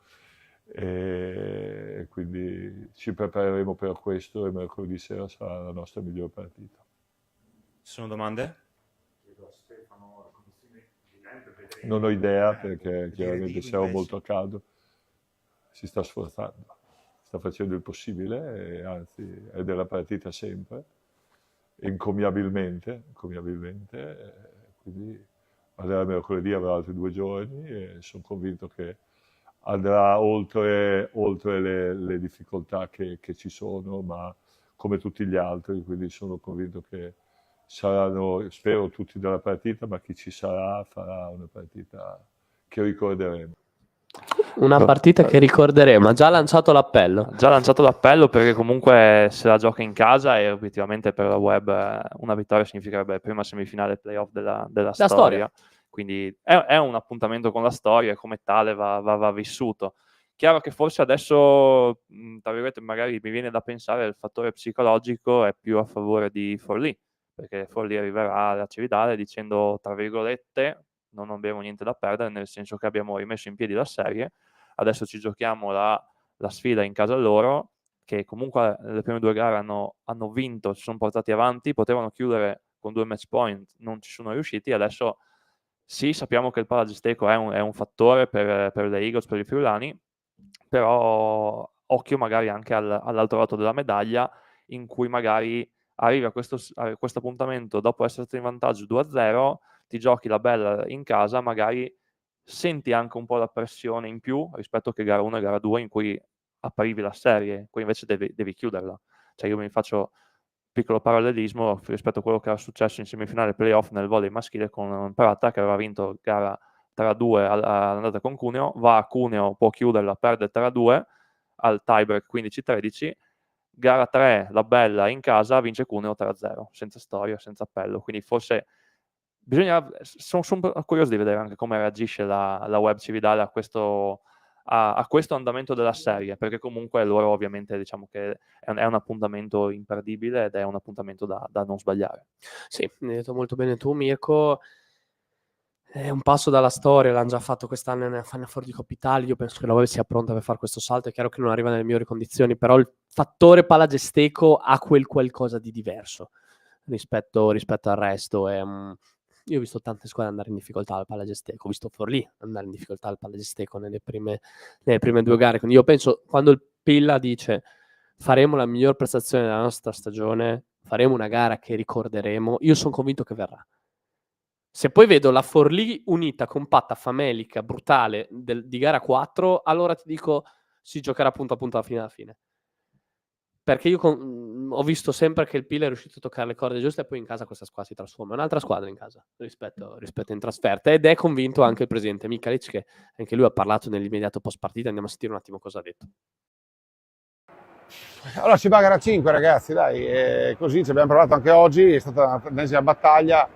e quindi ci prepareremo per questo e mercoledì sera sarà la nostra migliore partita. Ci sono domande? Non ho idea perché chiaramente siamo molto a caldo, si sta sforzando, sta facendo il possibile e anzi è della partita sempre, incommiabilmente, quindi andrà mercoledì, avrà altri 2 giorni e sono convinto che andrà oltre le difficoltà che ci sono, ma come tutti gli altri, quindi sono convinto che saranno, spero tutti dalla partita, ma chi ci sarà farà una partita che ricorderemo. Una partita che ricorderemo, ha già lanciato l'appello. Ha già lanciato l'appello perché comunque se la gioca in casa e obiettivamente per la Web una vittoria significherebbe prima semifinale playoff della storia. Quindi è un appuntamento con la storia e come tale va vissuto. Chiaro che forse adesso, tra virgolette, magari mi viene da pensare il fattore psicologico è più a favore di Forlì, perché Forlì arriverà alla Cividale dicendo, tra virgolette, non abbiamo niente da perdere, nel senso che abbiamo rimesso in piedi la serie, adesso ci giochiamo la sfida in casa loro, che comunque le prime 2 gare hanno vinto, si sono portati avanti, potevano chiudere con 2 match point, non ci sono riusciti, adesso sì, sappiamo che il palagesteco è un fattore per le Eagles, per i friulani, però occhio magari anche all'altro lato della medaglia, in cui magari arrivi a questo appuntamento dopo essere stato in vantaggio 2-0, ti giochi la bella in casa, magari senti anche un po' la pressione in più rispetto che gara 1 e gara 2 in cui aprivi la serie, qui invece devi chiuderla. Cioè io mi faccio piccolo parallelismo rispetto a quello che era successo in semifinale playoff nel volley maschile con Pratta, che aveva vinto gara 3-2 all'andata con Cuneo, va a Cuneo, può chiuderla, perde 3-2 al tiebreak 15-13, gara 3, la bella in casa, vince Cuneo 3-0, senza storia, senza appello. Quindi forse sono curioso di vedere anche come reagisce la Web Cividale a questo andamento della serie, perché comunque loro ovviamente diciamo che è un appuntamento imperdibile ed è un appuntamento da non sbagliare. Sì, mi hai detto molto bene tu, Mirko. È un passo dalla storia, l'hanno già fatto quest'anno nella Final Four di Coppa Italia. Io penso che la Web sia pronta per fare questo salto. È chiaro che non arriva nelle migliori condizioni, però il fattore palagesteco ha quel qualcosa di diverso rispetto al resto. Io ho visto tante squadre andare in difficoltà al palagesteco, ho visto Forlì andare in difficoltà al palagesteco nelle prime 2 gare. Quindi io penso, quando il Pilla dice faremo la miglior prestazione della nostra stagione, faremo una gara che ricorderemo, io sono convinto che verrà. Se poi vedo la Forlì unita, compatta, famelica, brutale di gara 4, allora ti dico si giocherà punto a punto alla fine. Perché io ho visto sempre che il Pila è riuscito a toccare le corde giuste e poi in casa questa squadra si trasforma. È un'altra squadra in casa rispetto in trasferta, ed è convinto anche il presidente Mikalic, che anche lui ha parlato nell'immediato post partita. Andiamo a sentire un attimo cosa ha detto. Allora si va a gara 5 ragazzi, dai, così ci abbiamo provato anche oggi, è stata un'ennesima battaglia.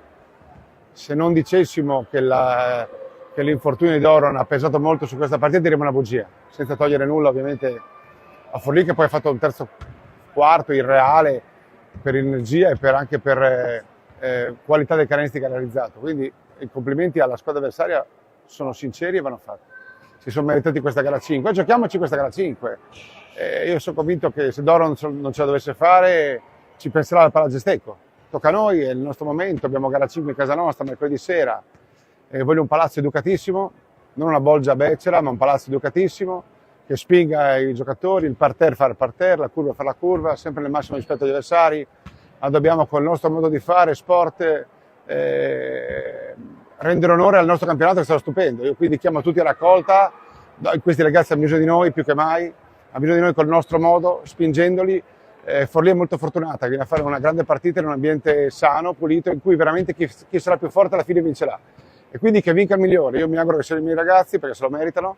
Se non dicessimo che l'infortunio di Doron ha pesato molto su questa partita diremmo una bugia, senza togliere nulla ovviamente a Forlì, che poi ha fatto un terzo quarto irreale per energia e anche per qualità del canestro realizzato. Quindi i complimenti alla squadra avversaria sono sinceri e vanno fatti. Si sono meritati questa gara 5 e giochiamoci questa gara 5. Io sono convinto che se Doron non ce la dovesse fare ci penserà la palagesteco. Tocca a noi, è il nostro momento, abbiamo gara 5 in casa nostra mercoledì sera. Voglio un palazzo educatissimo, non una bolgia becera, ma un palazzo educatissimo che spinga i giocatori, il parterre fare il parterre, la curva fare la curva, sempre nel massimo rispetto agli avversari. Dobbiamo col nostro modo di fare sport rendere onore al nostro campionato che è stato stupendo. Io quindi chiamo tutti a raccolta, questi ragazzi hanno bisogno di noi più che mai, hanno bisogno di noi col nostro modo, spingendoli. Forlì è molto fortunata, viene a fare una grande partita in un ambiente sano, pulito, in cui veramente chi sarà più forte alla fine vincerà. E quindi che vinca il migliore. Io mi auguro che siano i miei ragazzi, perché se lo meritano,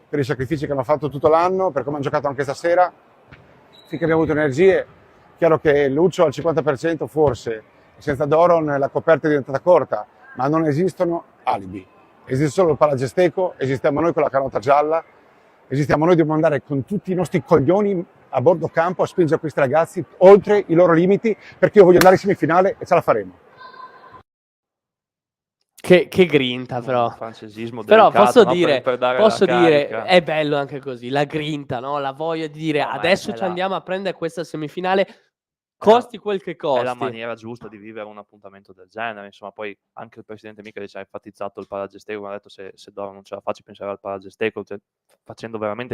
per i sacrifici che hanno fatto tutto l'anno, per come hanno giocato anche stasera, finché abbiamo avuto energie. Chiaro che Lucio al 50% forse, senza Doron la coperta è diventata corta, ma non esistono alibi. Esiste solo il palagesteco, esistiamo noi con la canota gialla, esistiamo noi, dobbiamo andare con tutti i nostri coglioni a bordo campo a spingere questi ragazzi oltre i loro limiti, perché io voglio andare in semifinale e ce la faremo. Che grinta, però. Francesismo Però delicato, posso no? dire, per dare la carica. è bello anche così, la grinta, no? La voglia di dire No, adesso ci andiamo a prendere questa semifinale, costi quel che costi. È la maniera giusta di vivere un appuntamento del genere. Insomma, poi anche il presidente Mikalic ha enfatizzato il palagesteco, ha detto se Doro non ce la faccio pensare al palagesteco, cioè,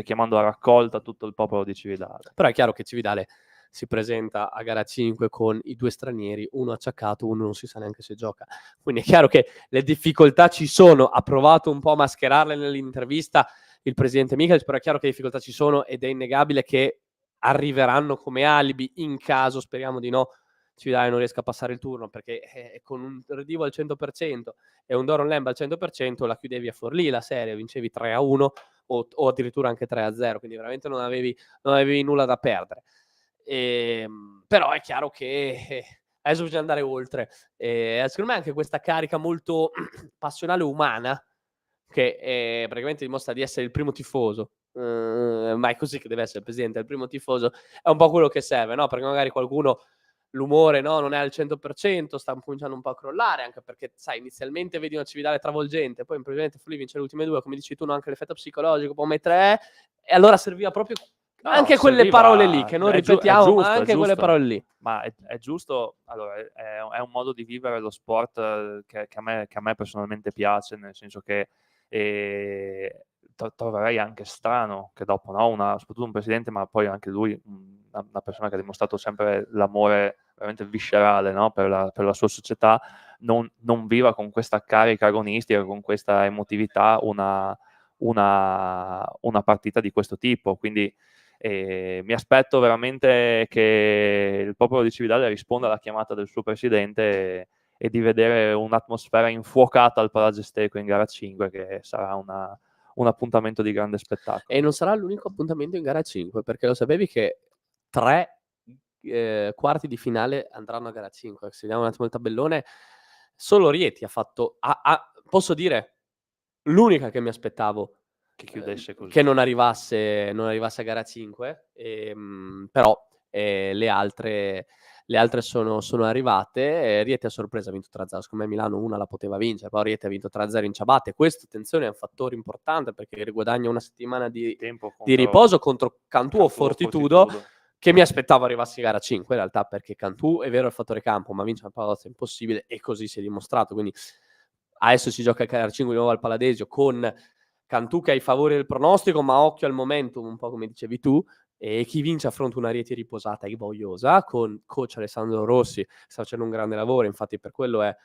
chiamando a raccolta tutto il popolo di Cividale. Però è chiaro che Cividale si presenta a gara 5 con i 2 stranieri, uno acciaccato, uno non si sa neanche se gioca. Quindi è chiaro che le difficoltà ci sono. Ha provato un po' a mascherarle nell'intervista il presidente Mikalic, però è chiaro che le difficoltà ci sono ed è innegabile che arriveranno come alibi in caso, speriamo di no, Cividale non riesca a passare il turno, perché con un Redivo al 100% e un Doron Lemba al 100% la chiudevi a Forlì la serie, vincevi 3-1 o addirittura anche 3-0, quindi veramente non avevi nulla da perdere. Però è chiaro che adesso bisogna andare oltre. Secondo me anche questa carica molto passionale umana, che praticamente dimostra di essere il primo tifoso, ma è così che deve essere il presidente, il primo tifoso, è un po' quello che serve, no? Perché magari qualcuno l'umore, no, non è al 100%, sta cominciando un po' a crollare, anche perché sai, inizialmente vedi una Cividale travolgente, poi improvvisamente Forlì vince le ultime 2, come dici tu, no? Anche l'effetto psicologico può mettere e allora serviva proprio anche quelle parole lì che non ripetiamo, giusto, ma anche quelle parole lì. Ma è giusto, allora è un modo di vivere lo sport che a me personalmente piace, nel senso che troverei anche strano che dopo, no, soprattutto un presidente, ma poi anche lui, una persona che ha dimostrato sempre l'amore veramente viscerale, no, per la sua società, non viva con questa carica agonistica, con questa emotività una partita di questo tipo. Quindi mi aspetto veramente che il popolo di Cividale risponda alla chiamata del suo presidente e di vedere un'atmosfera infuocata al palagesteco in gara 5, che sarà un appuntamento di grande spettacolo. E non sarà l'unico appuntamento in gara 5, perché lo sapevi che 3 quarti di finale andranno a gara 5. Se vediamo un attimo il tabellone, solo Rieti ha fatto, posso dire, l'unica che mi aspettavo Che chiudesse così. che non arrivasse a gara 5, però le altre sono arrivate. Rieti a sorpresa ha vinto 3-0, secondo me Milano una la poteva vincere, però Rieti ha vinto 3-0 in ciabatte. Questo, attenzione, è un fattore importante perché riguadagna una settimana di Tempo riposo contro Cantù o Fortitudo, che mi aspettavo arrivasse a gara 5 in realtà, perché Cantù è vero il fattore campo, ma vincere una palazzo è impossibile, e così si è dimostrato. Quindi adesso si gioca a gara 5 di nuovo al Paladesio con Cantù che ha i favori del pronostico, ma occhio al momentum, un po' come dicevi tu, e chi vince affronta una Rieti riposata e vogliosa, con coach Alessandro Rossi, sta facendo un grande lavoro, infatti per quello è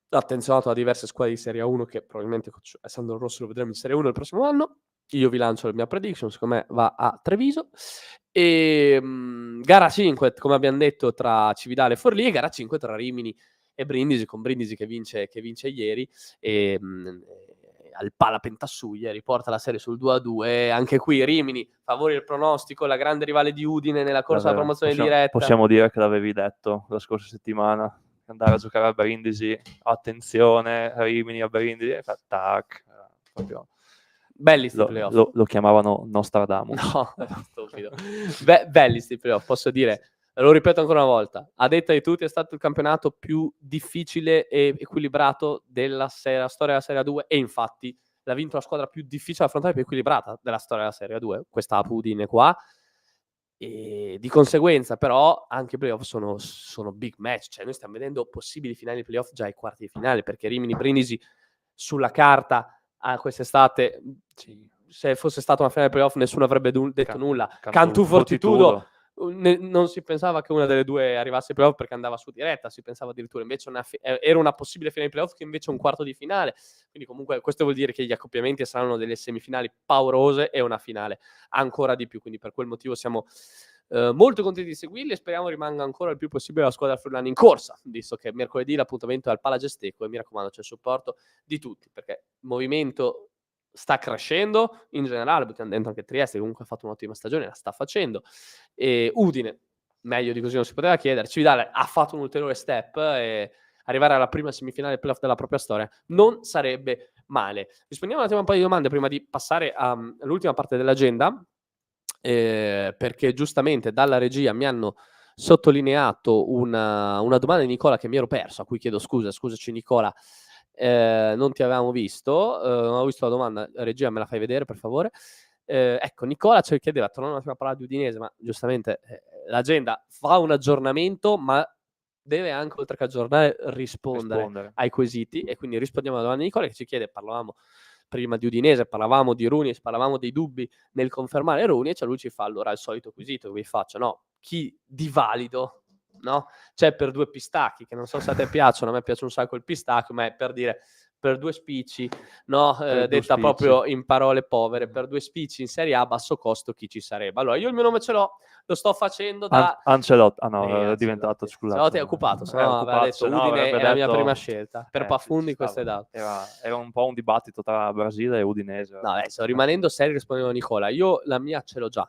attenzionato da diverse squadre di Serie 1, che probabilmente coach Alessandro Rossi lo vedremo in Serie 1 il prossimo anno. Io vi lancio la mia prediction, secondo me va a Treviso. E gara 5, come abbiamo detto, tra Cividale e Forlì, e gara 5 tra Rimini e Brindisi, con Brindisi che vince ieri, e al Pala Pentasuglia riporta la serie sul 2-2. Anche qui Rimini, favori del pronostico, la grande rivale di Udine nella corsa alla promozione diretta. Possiamo dire che l'avevi detto la scorsa settimana, andare a giocare a Brindisi, attenzione, Rimini a Brindisi, tac, proprio. Belli sti playoff. Lo chiamavano Nostradamus. No, stupido. Belli sti playoff, posso dire. Lo ripeto ancora una volta, a detta di tutti è stato il campionato più difficile e equilibrato della storia della Serie 2, e infatti l'ha vinto la squadra più difficile da affrontare e più equilibrata della storia della Serie 2, questa Udine qua, e di conseguenza però anche i playoff sono big match, cioè noi stiamo vedendo possibili finali di playoff già ai quarti di finale, perché Rimini Brindisi sulla carta quest'estate, se fosse stata una finale di playoff nessuno avrebbe detto nulla. Cantù Fortitudo non si pensava che una delle due arrivasse ai playoff perché andava su diretta, si pensava addirittura invece era una possibile finale di playoff che invece è un quarto di finale, quindi comunque questo vuol dire che gli accoppiamenti saranno delle semifinali paurose e una finale ancora di più, quindi per quel motivo siamo molto contenti di seguirli e speriamo rimanga ancora il più possibile la squadra friulana in corsa, visto che mercoledì l'appuntamento è al Palagesteco, e mi raccomando c'è il supporto di tutti, perché il movimento sta crescendo in generale, buttiamo dentro anche Trieste, che comunque ha fatto un'ottima stagione, la sta facendo, e Udine, meglio di così non si poteva chiedere, Cividale ha fatto un ulteriore step, e arrivare alla prima semifinale playoff della propria storia non sarebbe male. Rispondiamo un attimo a un paio di domande prima di passare all'ultima parte dell'agenda, perché giustamente dalla regia mi hanno sottolineato una domanda di Nicola che mi ero perso, a cui chiedo scusaci Nicola, non ti avevamo visto, non ho visto la domanda, regia me la fai vedere per favore. Ecco, Nicola ci chiedeva, tornando un attimo a parlare di Udinese, ma giustamente l'agenda fa un aggiornamento, ma deve anche, oltre che aggiornare, rispondere ai quesiti, e quindi rispondiamo alla domanda di Nicola che ci chiede, parlavamo prima di Udinese, parlavamo di Runis, parlavamo dei dubbi nel confermare Runis, e lui ci fa allora il solito quesito che vi faccio, no? Chi di valido, no? C'è per due pistacchi, che non so se a te piacciono, a me piace un sacco il pistacchio, ma è per dire per due spicci, no? Detta proprio in parole povere, per due spicci in Serie A a basso costo chi ci sarebbe? Allora, io il mio nome ce l'ho, lo sto facendo da... Ancelotti, è diventato, scusate. Ancelotti è occupato, se no aveva detto Udine è la mia prima scelta, per Pafundi questo è dato. Era un po' un dibattito tra Brasile e Udinese. No, adesso, rimanendo seri, rispondendo a Nicola, io la mia ce l'ho già.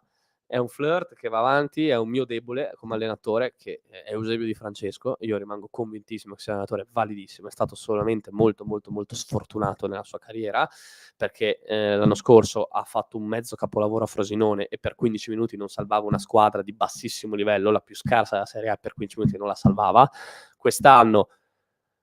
È un flirt che va avanti, è un mio debole come allenatore, che è Eusebio Di Francesco. Io rimango convintissimo che sia un allenatore validissimo, è stato solamente molto molto molto sfortunato nella sua carriera, perché l'anno scorso ha fatto un mezzo capolavoro a Frosinone e per 15 minuti non salvava una squadra di bassissimo livello, la più scarsa della Serie A, per 15 minuti non la salvava. Quest'anno,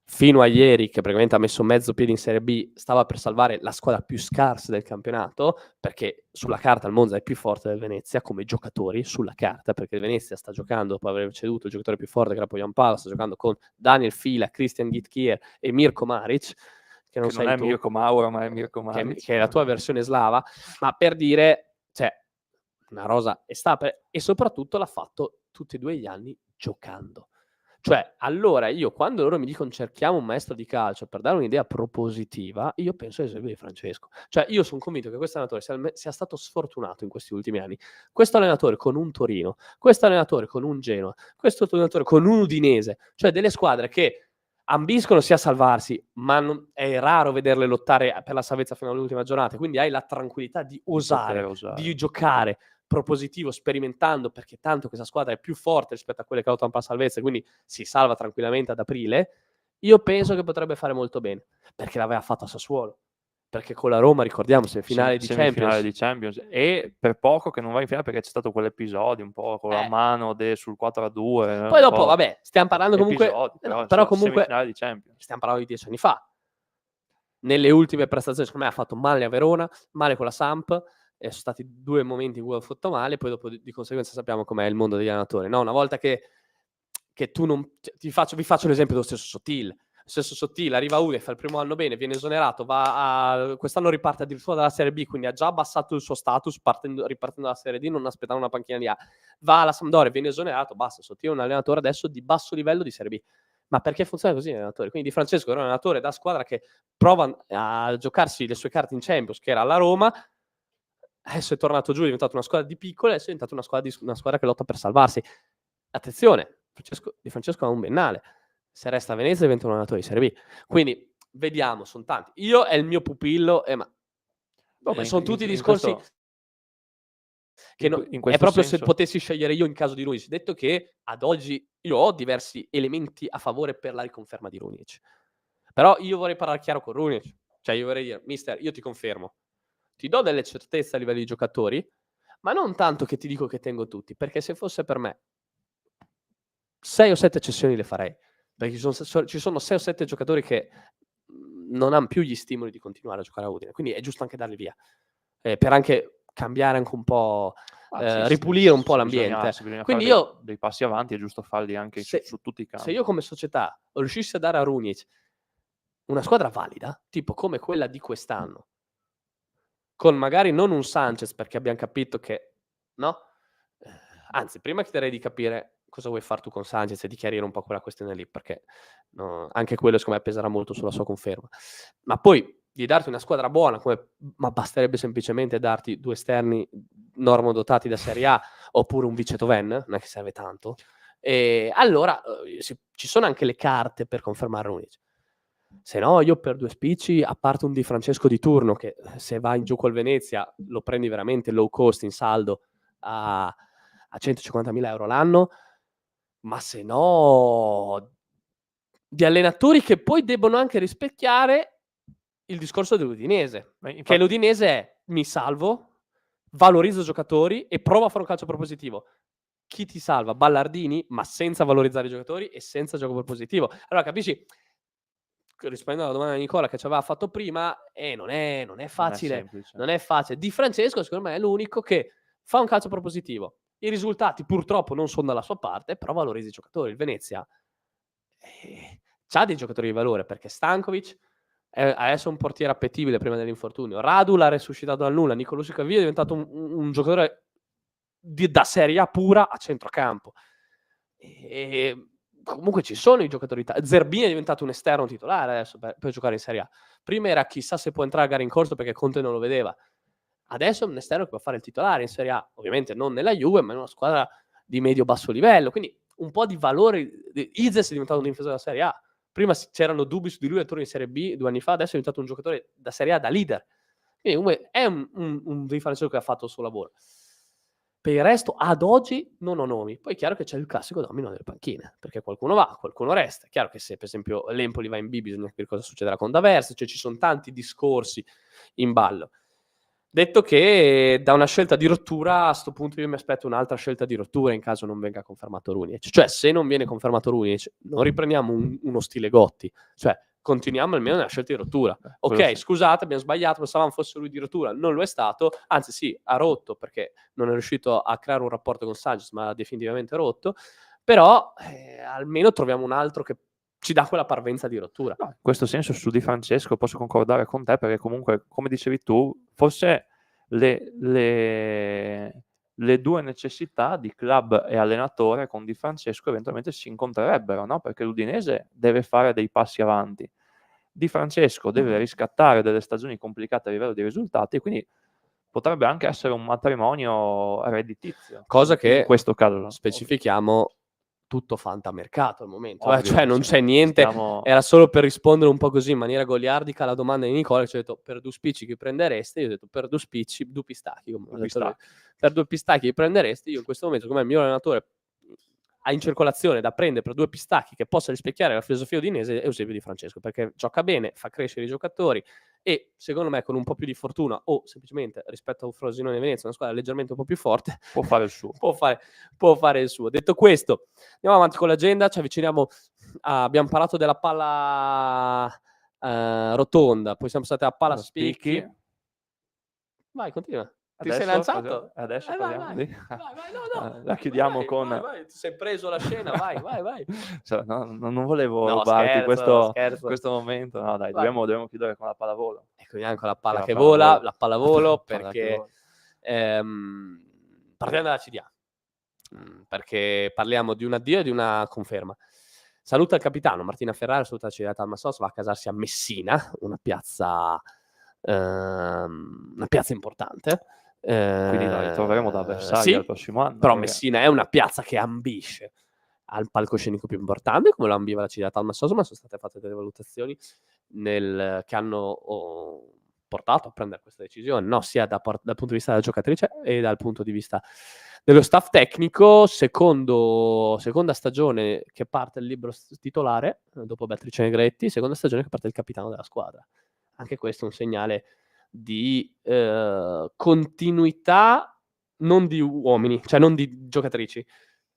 fino a ieri, che praticamente ha messo mezzo piede in Serie B, stava per salvare la squadra più scarsa del campionato, perché sulla carta il Monza è più forte del Venezia, come giocatori sulla carta, perché il Venezia sta giocando, dopo aver ceduto il giocatore più forte che era Poyan Pala, sta giocando con Daniel Fila, Christian Gitkier e Mirko Maric, che non è Mirko Mauro, ma è Mirko Maric, che è la tua versione slava, ma per dire, cioè, una rosa e soprattutto l'ha fatto tutti e due gli anni giocando. Cioè, allora io, quando loro mi dicono cerchiamo un maestro di calcio per dare un'idea propositiva, io penso a Eusebio Di Francesco. Cioè, io sono convinto che questo allenatore sia stato sfortunato in questi ultimi anni. Questo allenatore con un Torino, questo allenatore con un Genoa, questo allenatore con un Udinese, cioè delle squadre che ambiscono sia a salvarsi, ma è raro vederle lottare per la salvezza fino all'ultima giornata, quindi hai la tranquillità di osare, di giocare propositivo, sperimentando, perché tanto questa squadra è più forte rispetto a quelle che lottano per la salvezza, quindi si salva tranquillamente ad aprile, io penso che potrebbe fare molto bene, perché l'aveva fatto a Sassuolo, perché con la Roma, ricordiamo, semifinale di semifinale Champions. di Champions, e per poco che non va in finale perché c'è stato quell'episodio un po' con la mano sul 4-2. Poi dopo, vabbè, stiamo parlando comunque, episodi, però insomma, comunque semifinale di Champions. stiamo parlando di 10 anni fa. Nelle ultime prestazioni, secondo me ha fatto male a Verona, male con la Samp, sono stati 2 momenti in cui ha fatto male, poi dopo di conseguenza sappiamo com'è il mondo degli allenatori, no? Una volta che tu non... cioè, vi faccio l'esempio dello stesso Sottil. Stesso Sottil arriva a Udine, fa il primo anno bene, viene esonerato, quest'anno riparte addirittura dalla Serie B, quindi ha già abbassato il suo status ripartendo dalla Serie D, non aspettando una panchina di A. Va alla Sampdoria, viene esonerato, basta, Sottil è un allenatore adesso di basso livello di Serie B. Ma perché funziona così l'allenatore? Quindi Di Francesco era un allenatore da squadra che prova a giocarsi le sue carte in Champions, che era alla Roma, adesso è tornato giù, è diventato una squadra di piccole, adesso è diventata una squadra che lotta per salvarsi. Attenzione, Di Francesco ha un biennale, se resta a Venezia diventa un allenatore di Serie B. Quindi vediamo, sono tanti. Io è il mio pupillo, ma sono tutti discorsi che è proprio se potessi scegliere io in caso di Runic. Detto che ad oggi io ho diversi elementi a favore per la riconferma di Runic, però io vorrei parlare chiaro con Runic, cioè io vorrei dire: mister, io ti confermo, ti do delle certezze a livello di giocatori, ma non tanto che ti dico che tengo tutti, perché se fosse per me 6 o 7 cessioni le farei, perché ci sono 6 o 7 giocatori che non hanno più gli stimoli di continuare a giocare a Udine, quindi è giusto anche darli via, per anche cambiare anche un po', ripulire un po' l'ambiente. Bisogna quindi fare io dei passi avanti, è giusto farli anche su tutti i campi. Se io come società riuscissi a dare a Runic una squadra valida, tipo come quella di quest'anno, con magari non un Sanchez, perché abbiamo capito che, no? Anzi, prima chiederei di capire cosa vuoi fare tu con Sanchez e di chiarire un po' quella questione lì, perché anche quello secondo me peserà molto sulla sua conferma. Ma poi di darti una squadra buona, ma basterebbe semplicemente darti 2 esterni normodotati da Serie A oppure un vice Toven, non è che serve tanto. E allora ci sono anche le carte per confermare Runic. Se no, io per 2 spicci, a parte un Di Francesco di turno, che se va in giù col Venezia lo prendi veramente low cost in saldo a 150.000 euro l'anno, ma se no di allenatori che poi debbono anche rispecchiare il discorso dell'Udinese, che l'Udinese è: mi salvo, valorizzo giocatori e provo a fare un calcio propositivo. Chi ti salva? Ballardini, ma senza valorizzare i giocatori e senza gioco propositivo. Allora capisci, rispondendo alla domanda di Nicola che ci aveva fatto prima, non è facile, non è facile. Di Francesco secondo me è l'unico che fa un calcio propositivo. I risultati purtroppo non sono dalla sua parte, però valorizza i giocatori. Il Venezia c'ha dei giocatori di valore, perché Stankovic è adesso un portiere appetibile prima dell'infortunio. Radu l'ha resuscitato dal nulla. Nicolussi Cavia è diventato un giocatore da Serie A pura a centrocampo. E comunque ci sono i giocatori. Zerbini è diventato un esterno titolare adesso per giocare in Serie A. Prima era chissà se può entrare a gara in corso perché Conte non lo vedeva. Adesso è un esterno che può fare il titolare in Serie A, ovviamente non nella Juve, ma in una squadra di medio-basso livello. Quindi un po' di valore. Izes è diventato un difensore della Serie A. Prima c'erano dubbi su di lui al turno in Serie B 2 anni fa, adesso è diventato un giocatore da Serie A, da leader. Quindi comunque è un Di Francesco che ha fatto il suo lavoro. Per il resto, ad oggi, non ho nomi. Poi è chiaro che c'è il classico domino delle panchine, perché qualcuno va, qualcuno resta. È chiaro che se, per esempio, l'Empoli va in B, bisogna capire cosa succederà con D'Aversa, cioè ci sono tanti discorsi in ballo. Detto che da una scelta di rottura, a sto punto io mi aspetto un'altra scelta di rottura in caso non venga confermato Runic. Cioè, se non viene confermato Runic, non riprendiamo uno stile Gotti. Cioè, continuiamo almeno nella scelta di rottura. Ok, scusate, abbiamo sbagliato, pensavamo fosse lui di rottura, non lo è stato, anzi sì, ha rotto perché non è riuscito a creare un rapporto con Sanchez, ma ha definitivamente rotto, però almeno troviamo un altro che ci dà quella parvenza di rottura. No, in questo senso su Di Francesco posso concordare con te, perché comunque, come dicevi tu, forse le 2 necessità di club e allenatore con Di Francesco eventualmente si incontrerebbero, no? Perché l'Udinese deve fare dei passi avanti, Di Francesco deve riscattare delle stagioni complicate a livello di risultati, quindi potrebbe anche essere un matrimonio redditizio. Cosa che in questo caso specifichiamo tutto fantamercato al momento, Ovvio, cioè non cioè, c'è niente, stiamo... era solo per rispondere un po' così in maniera goliardica alla domanda di Nicola, ci ho detto per 2 spicci chi prenderesti? Io ho detto per 2 spicci, 2 pistacchi, come ho detto lui. Per 2 pistacchi chi prenderesti? Io in questo momento, come il mio allenatore ha in circolazione da prendere per 2 pistacchi che possa rispecchiare la filosofia udinese, è Eusebio Di Francesco, perché gioca bene, fa crescere i giocatori e secondo me con un po' più di fortuna o semplicemente rispetto a un Frosinone e Venezia, una squadra leggermente un po' più forte, può fare il suo. può fare il suo. Detto questo, andiamo avanti con l'agenda, ci avviciniamo abbiamo parlato della palla rotonda, poi siamo stati a palla spicchi. Vai, continua. Ti sei lanciato? Adesso Vai, parliamo vai. di... Vai, no. La chiudiamo con... Vai. Ti sei preso la scena, vai. Cioè, no, non volevo No, rubarti scherzo. questo momento. No, dai, Vai. dobbiamo chiudere con la pallavolo. Ecco, anche la palla La che pallavolo. vola, la pallavolo, Palla che perché vola. partiamo dalla CDA, perché parliamo di un addio e di una conferma. Saluta il capitano Martina Ferrari, saluta la CDA Talmassos, va a casarsi a Messina, una piazza importante. Quindi la ritroveremo da avversaria sì, il prossimo anno. però perché... Messina è una piazza che ambisce al palcoscenico più importante, come lo ambiva la CDA Talmassos, ma sono state fatte delle valutazioni che hanno portato a prendere questa decisione, no? Sia dal punto di vista della giocatrice e dal punto di vista dello staff tecnico. Seconda stagione che parte il libro titolare, dopo Beatrice Negretti, seconda stagione che parte il capitano della squadra. Anche questo è un segnale di continuità, non di uomini, cioè non di giocatrici,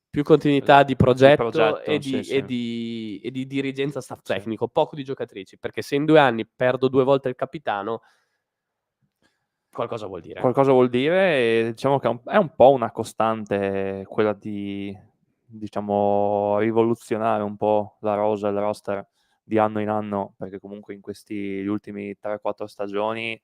più continuità di progetto e di dirigenza staff tecnico, poco di giocatrici, perché se in 2 anni perdo 2 volte il capitano, qualcosa vuol dire. Qualcosa vuol dire, e diciamo che è un po' una costante quella di, diciamo, rivoluzionare un po' la rosa e il roster di anno in anno, perché comunque in gli ultimi 3-4 stagioni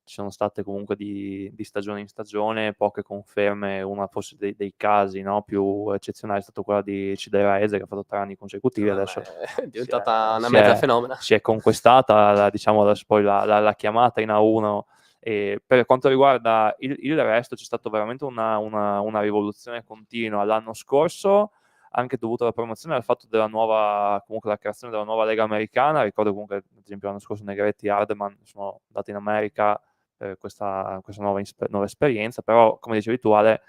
ci sono state comunque di stagione in stagione poche conferme. Una forse dei casi, no, più eccezionali è stato quella di Cidera Eze, che ha fatto 3 anni consecutivi. Adesso è diventata una mezza fenomena. Si è conquistata, diciamo, adesso poi la chiamata in A1. E per quanto riguarda il resto, c'è stata veramente una rivoluzione continua. L'anno scorso, anche dovuto alla promozione, al fatto della comunque la creazione della nuova Lega Americana. Ricordo comunque, ad esempio, l'anno scorso Negretti e Hardeman sono andati in America per questa nuova esperienza, però come dicevi tu Ale,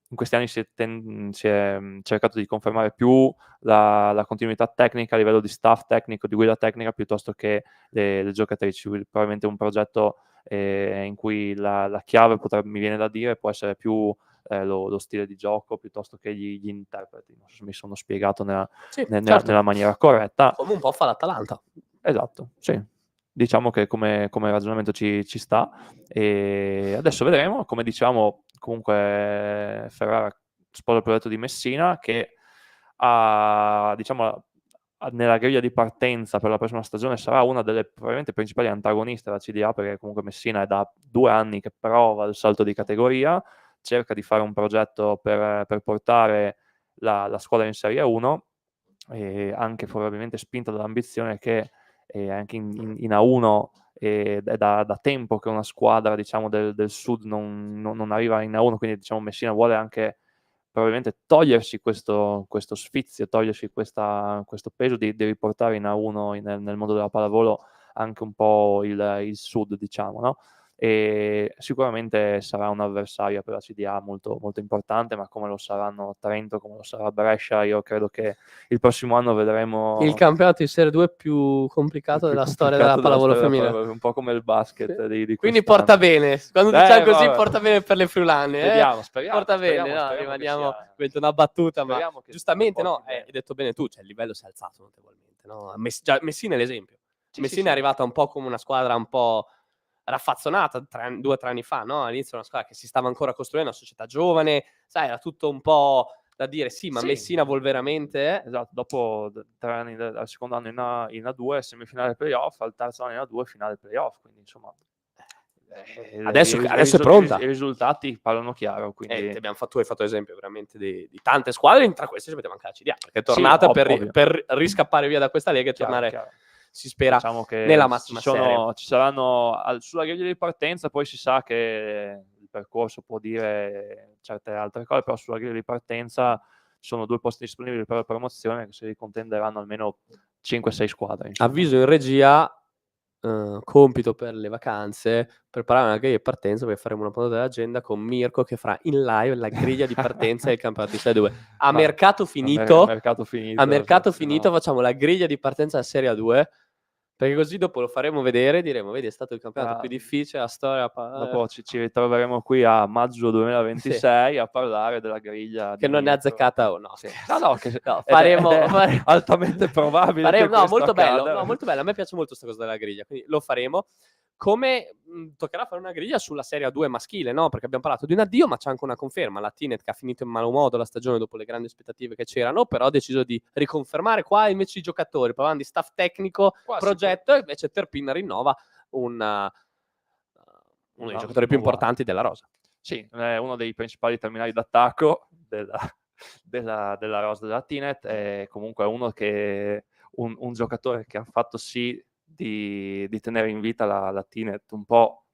in questi anni si è cercato di confermare più la continuità tecnica a livello di staff tecnico, di guida tecnica, piuttosto che le giocatrici. Probabilmente un progetto in cui la chiave, mi viene da dire, può essere più lo stile di gioco piuttosto che gli interpreti. Non so se mi sono spiegato nella maniera corretta. Come un po' fa l'Atalanta. Esatto, sì. Diciamo che come ragionamento ci sta, e adesso vedremo. Come diciamo, comunque Ferrara sposa il progetto di Messina, che diciamo nella griglia di partenza per la prossima stagione sarà una delle probabilmente principali antagoniste della CDA, perché comunque Messina è da 2 anni che prova il salto di categoria, cerca di fare un progetto per portare la squadra in Serie 1, e anche probabilmente spinta dall'ambizione che anche in A1 è da tempo che una squadra, diciamo, del sud non arriva in A1, quindi diciamo Messina vuole anche probabilmente togliersi questo sfizio, togliersi questo peso di riportare in A1 nel mondo della pallavolo anche un po' il sud, diciamo, no? E sicuramente sarà un'avversaria per la CDA molto, molto importante, ma come lo saranno Trento, come lo sarà Brescia, io credo che il prossimo anno vedremo il campionato in Serie 2 più complicato della storia della pallavolo femminile, un po' un po' come il basket di quindi quest'anno. porta bene, quando diciamo così vabbè. Porta bene per le friulane, Speriamo, porta bene, speriamo rimaniamo, che diventa una battuta, ma che giustamente no, bene. hai detto bene tu, cioè il livello si è alzato notevolmente, no? Messina è l'esempio. Messina è arrivata un po' come una squadra un po' raffazzonata 2 o 3 anni fa, no? All'inizio una squadra che si stava ancora costruendo, una società giovane, sai, era tutto un po' da dire Messina vuol veramente... Esatto, dopo 3 anni al secondo anno in A2, semifinale playoff, al terzo anno in A2, finale playoff, quindi insomma... Adesso è pronta. I risultati parlano chiaro, quindi... Tu hai fatto esempio veramente di tante squadre, tra queste ci mette anche la CDA, perché è tornata per riscappare via da questa lega e tornare, si spera, diciamo che nella massima serie. Ci saranno sulla griglia di partenza, poi si sa che il percorso può dire certe altre cose, però sulla griglia di partenza sono 2 posti disponibili per la promozione che si contenderanno almeno 5-6 squadre. Insomma. Avviso in regia, compito per le vacanze, preparare una griglia di partenza, perché faremo una puntata dell'agenda con Mirko che farà in live la griglia di partenza del campionato di Serie 2. A mercato finito, a mercato finito facciamo la griglia di partenza della Serie 2, perché così dopo lo faremo vedere e diremo, vedi, è stato il campionato più difficile, la storia... Dopo ci ritroveremo qui a maggio 2026 a parlare della griglia. Che non è azzeccata o no. No, faremo... altamente probabile. Molto bello, a me piace molto questa cosa della griglia, quindi lo faremo. Come toccherà fare una griglia sulla Serie A2 maschile, no? Perché abbiamo parlato di un addio, ma c'è anche una conferma. La Tinet che ha finito in malo modo la stagione dopo le grandi aspettative che c'erano, però ha deciso di riconfermare qua invece i giocatori, parlando di staff tecnico, progetto, e invece Terpin rinnova uno dei giocatori più importanti della rosa. Sì, è uno dei principali terminali d'attacco della rosa della Tinet, è comunque uno che un giocatore che ha fatto sì di tenere in vita la Tinet un po'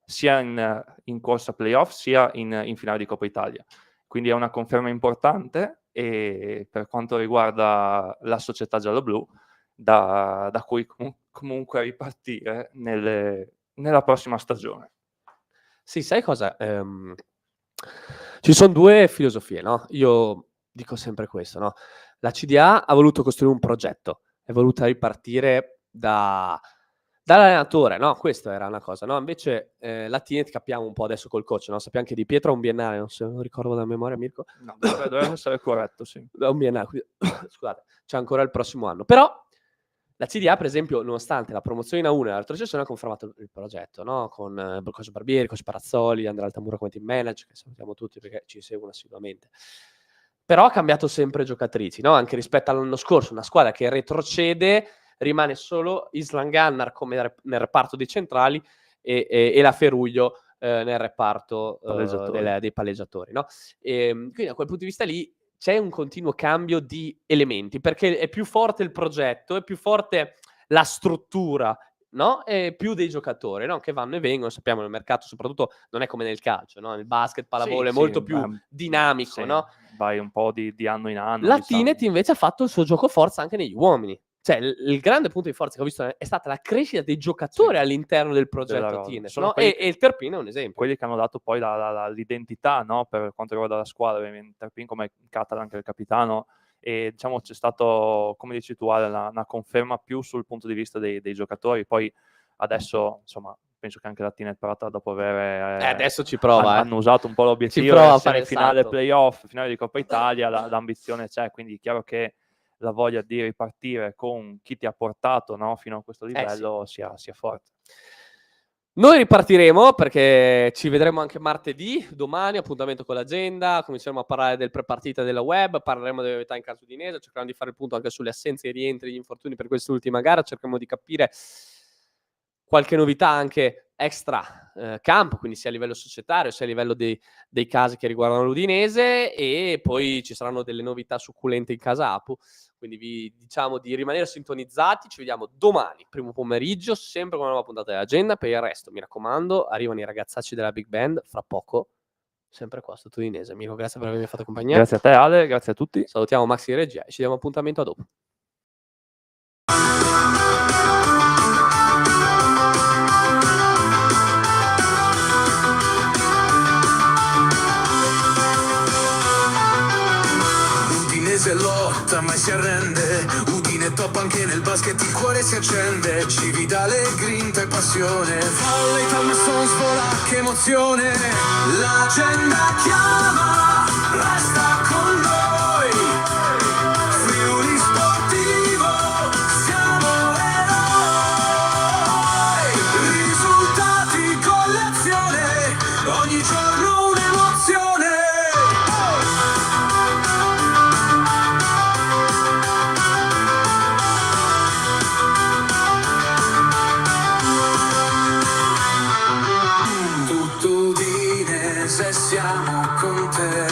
sia in corsa playoff sia in finale di Coppa Italia, quindi è una conferma importante e per quanto riguarda la società gialloblu da cui comunque ripartire nella prossima stagione. Sì, sai cosa? Ci sono 2 filosofie, no? Io dico sempre questo, no? La CDA ha voluto costruire un progetto, è voluta ripartire dall'allenatore, no? Questa era una cosa, no? Invece la Tinet capiamo un po' adesso col coach, no? Sappiamo che Di Pietro ha un biennale, non ricordo da memoria, Mirko. No, dovrebbe essere corretto, sì. Un biennale, scusate, c'è ancora il prossimo anno. Però la CDA, per esempio, nonostante la promozione in A1 e la retrocessione, ha confermato il progetto, no? Con Coach Barbieri, Coach Parazzoli, Andrea Altamura come team manager, che salutiamo tutti perché ci seguono assiduamente. Però ha cambiato sempre giocatrici, no? Anche rispetto all'anno scorso, una squadra che retrocede, rimane solo Islan Gannar come nel reparto dei centrali e la Feruglio nel reparto dei palleggiatori, no? Quindi da quel punto di vista lì c'è un continuo cambio di elementi, perché è più forte il progetto, è più forte la struttura, no? E più dei giocatori, no? Che vanno e vengono, sappiamo nel mercato soprattutto non è come nel calcio, no? Nel basket, pallavolo è molto più dinamico, no? Vai un po' di anno in anno. La Tinet invece ha fatto il suo gioco forza anche negli uomini. Cioè, il grande punto di forza che ho visto è stata la crescita dei giocatori all'interno del progetto Tinet, no? E il Terpin è un esempio. Quelli che hanno dato poi l'identità, no? Per quanto riguarda la squadra, Terpin come Catalan, anche il capitano, e diciamo c'è stato, come dici tu, una conferma più sul punto di vista dei giocatori. Poi adesso, insomma, penso che anche la Tinet Prata, dopo avere adesso ci prova, hanno usato un po' l'obiettivo di finale playoff, finale di Coppa Italia, l'ambizione c'è, quindi è chiaro che la voglia di ripartire con chi ti ha portato, no, fino a questo livello sia forte. Noi ripartiremo perché ci vedremo anche martedì, domani, appuntamento con l'agenda, cominceremo a parlare del pre-partita della web, parleremo delle novità in caso di Udinese, cercheremo di fare il punto anche sulle assenze, i rientri, gli infortuni per quest'ultima gara, cercheremo di capire qualche novità anche extra campo, quindi sia a livello societario sia a livello dei casi che riguardano l'Udinese, e poi ci saranno delle novità succulente in casa Apu, quindi vi diciamo di rimanere sintonizzati. Ci vediamo domani, primo pomeriggio, sempre con una nuova puntata dell'agenda. Per il resto, mi raccomando, arrivano i ragazzacci della Big Band fra poco, sempre qua su Udinese. Mirko, grazie per avermi fatto compagnia. Grazie a te Ale, grazie a tutti. Salutiamo Maxi di regia e ci diamo appuntamento a dopo. Udinese lotta mai si arrende, Udine top anche nel basket, il cuore si accende, Cividale, grinta e passione, Volley, Palmason, svola, che emozione, l'agenda chiama, resta con noi, Friuli Sportivo, siamo eroi, risultati con l'azione, ogni giorno un'emozione. Siamo con te.